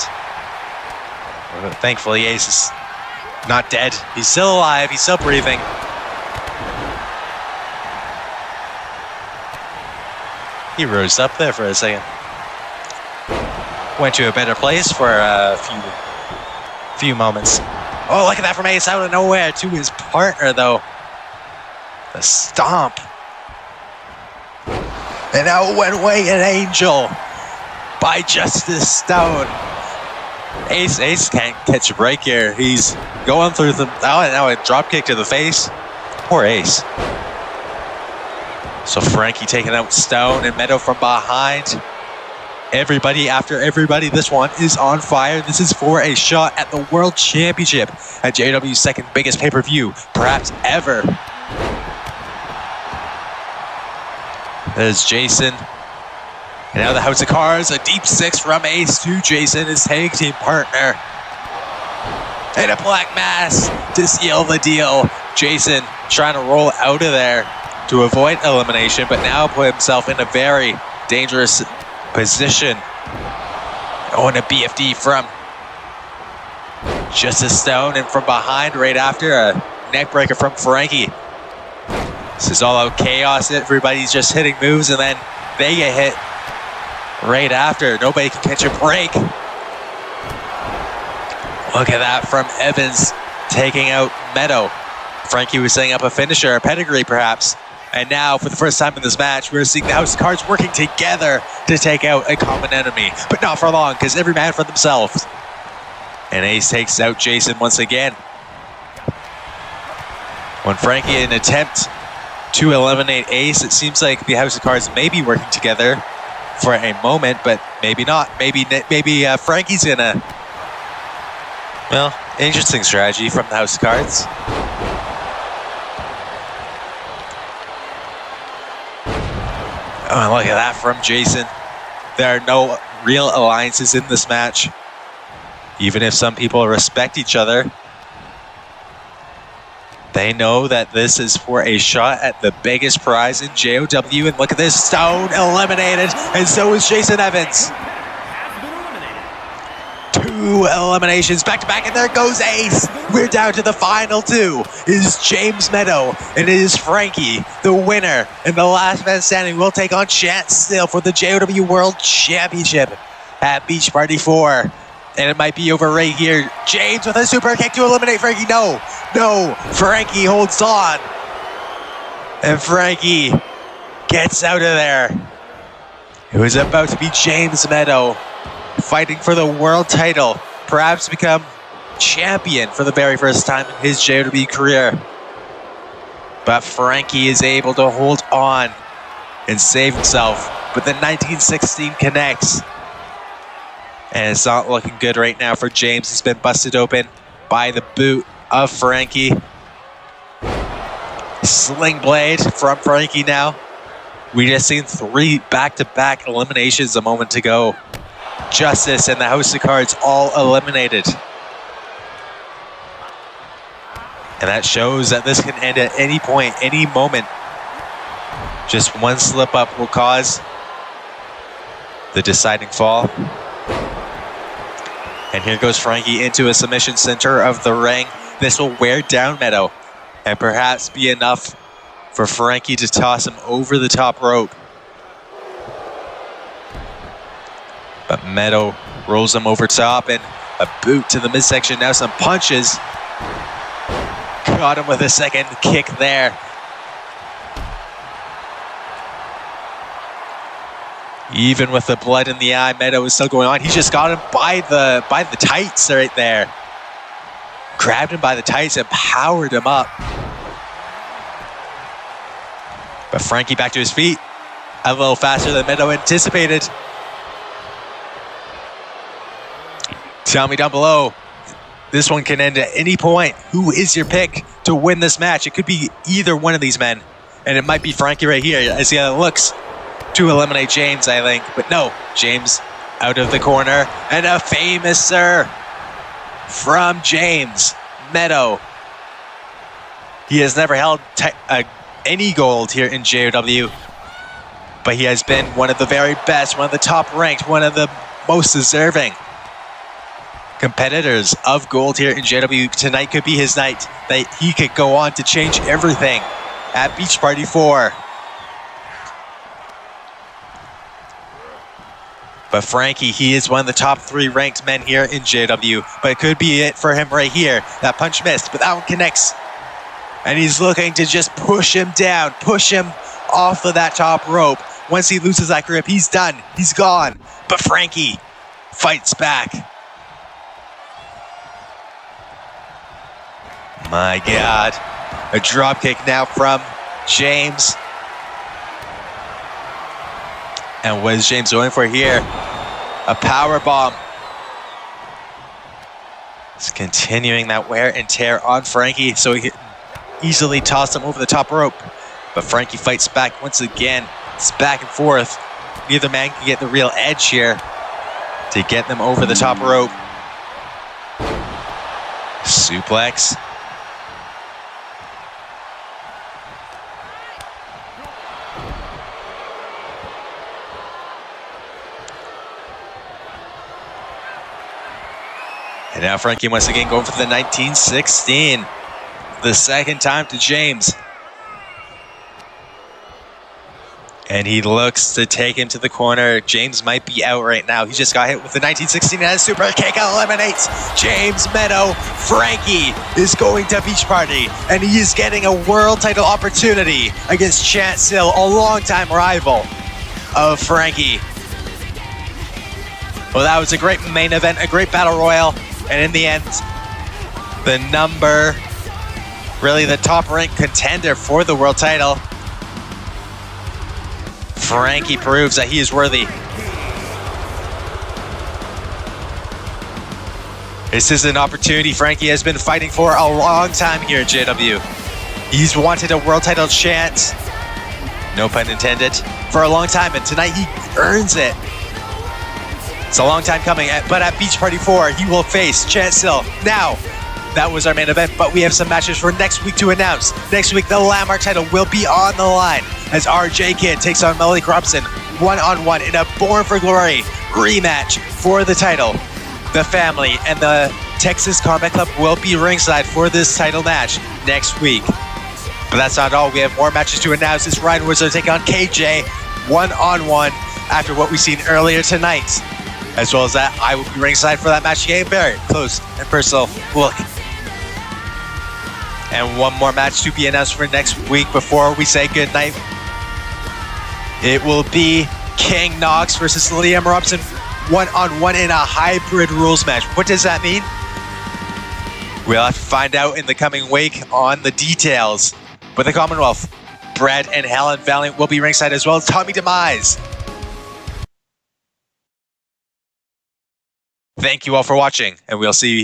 Thankfully, Ace is not dead. He's still alive. He's still breathing. He rose up there for a second. Went to a better place for a few moments. Oh, look at that from Ace out of nowhere to his partner, though. The stomp. And out went away an angel by Justice Stone. Ace can't catch a break here. He's going through the... now a drop kick to the face. Poor Ace. So Frankie taking out Stone and Meadow from behind. Everybody after everybody. This one is on fire. This is for a shot at the World Championship at JW's second biggest pay-per-view, perhaps ever. There's Jason. And now the House of Cards, a deep six from Ace to Jason, his tag team partner. And a black mass to seal the deal. Jason trying to roll out of there to avoid elimination, but now put himself in a very dangerous position. On a BFD from Justice Stone, and from behind right after, a neck breaker from Frankie. This is all out chaos. Everybody's just hitting moves, and then they get hit right after. Nobody can catch a break. Look at that from Evans taking out Meadow. Frankie was setting up a finisher, a pedigree perhaps. And now, for the first time in this match, we're seeing the House of Cards working together to take out a common enemy. But not for long, because every man for themselves. And Ace takes out Jason once again. When Frankie, in an attempt to eliminate Ace, it seems like the House of Cards may be working together for a moment, but maybe not. Maybe Frankie's gonna... Well, interesting strategy from the House of Cards. Oh, look at that from Jason. There are no real alliances in this match. Even if some people respect each other. They know that this is for a shot at the biggest prize in JOW, and look at this, Stone eliminated, and so is Jason Evans. Two eliminations back to back, and there goes Ace. We're down to the final two. It is James Meadow, and it is Frankie, the winner. And the last man standing will take on Chance Still for the JOW World Championship at Beach Party 4. And it might be over right here. James with a super kick to eliminate Frankie. No. Frankie holds on. And Frankie gets out of there. It was about to be James Meadow fighting for the world title. Perhaps become champion for the very first time in his JOW career. But Frankie is able to hold on and save himself. But the 1916 connects. And it's not looking good right now for James. He's been busted open by the boot of Frankie. Sling blade from Frankie now. We just seen 3 back-to-back eliminations a moment ago. Justice and the House of Cards all eliminated. And that shows that this can end at any point, any moment. Just one slip up will cause the deciding fall. And here goes Frankie into a submission center of the ring. This will wear down Meadow and perhaps be enough for Frankie to toss him over the top rope. But Meadow rolls him over top, and a boot to the midsection. Now some punches. Caught him with a second kick there. Even with the blood in the eye, Meadow is still going on. He just got him by the tights right there. Grabbed him by the tights and powered him up. But Frankie back to his feet. A little faster than Meadow anticipated. Tell me down below. This one can end at any point. Who is your pick to win this match? It could be either one of these men. And it might be Frankie right here. I see how it looks to eliminate James, I think. But no, James out of the corner. And a famous sir from James Meadow. He has never held any gold here in JOW. But he has been one of the very best, one of the top ranked, one of the most deserving competitors of gold here in JOW. Tonight could be his night that he could go on to change everything at Beach Party 4. But Frankie, he is one of the top 3 ranked men here in JOW. But it could be it for him right here. That punch missed, but that one connects. And he's looking to just push him down, push him off of that top rope. Once he loses that grip, he's done. He's gone. But Frankie fights back. My God. A drop kick now from James. And what is James going for here? A power bomb. He's continuing that wear and tear on Frankie so he can easily toss him over the top rope. But Frankie fights back once again. It's back and forth. Neither man can get the real edge here to get them over the top rope. Suplex. And now Frankie once again going for the 1916. The second time to James. And he looks to take him to the corner. James might be out right now. He just got hit with the 1916 and a super kick eliminates James Meadow. Frankie is going to Beach Party, and he is getting a world title opportunity against Chance Hill, a longtime rival of Frankie. Well, that was a great main event, a great battle royal. And in the end, the top ranked contender for the world title, Frankie, proves that he is worthy. This is an opportunity Frankie has been fighting for a long time here in JOW. He's wanted a world title chance, no pun intended, for a long time, and tonight he earns it. It's a long time coming, but at Beach Party 4, he will face Chance Hill. Now, that was our main event, but we have some matches for next week to announce. Next week, the Landmark title will be on the line as RJ Kidd takes on Melody Robson one-on-one in a Born for Glory rematch for the title. The family and the Texas Combat Club will be ringside for this title match next week. But that's not all. We have more matches to announce. It's Ryan Wizard taking on KJ one-on-one after what we've seen earlier tonight. As well as that, I will be ringside for that match again. Very close and personal look. And one more match to be announced for next week before we say goodnight. It will be King Knox versus Liam Robson one-on-one in a hybrid rules match. What does that mean? We'll have to find out in the coming week on the details. But the Commonwealth, Brad and Helen Valiant will be ringside as well as Tommy Demise. Thank you all for watching, and we'll see you here.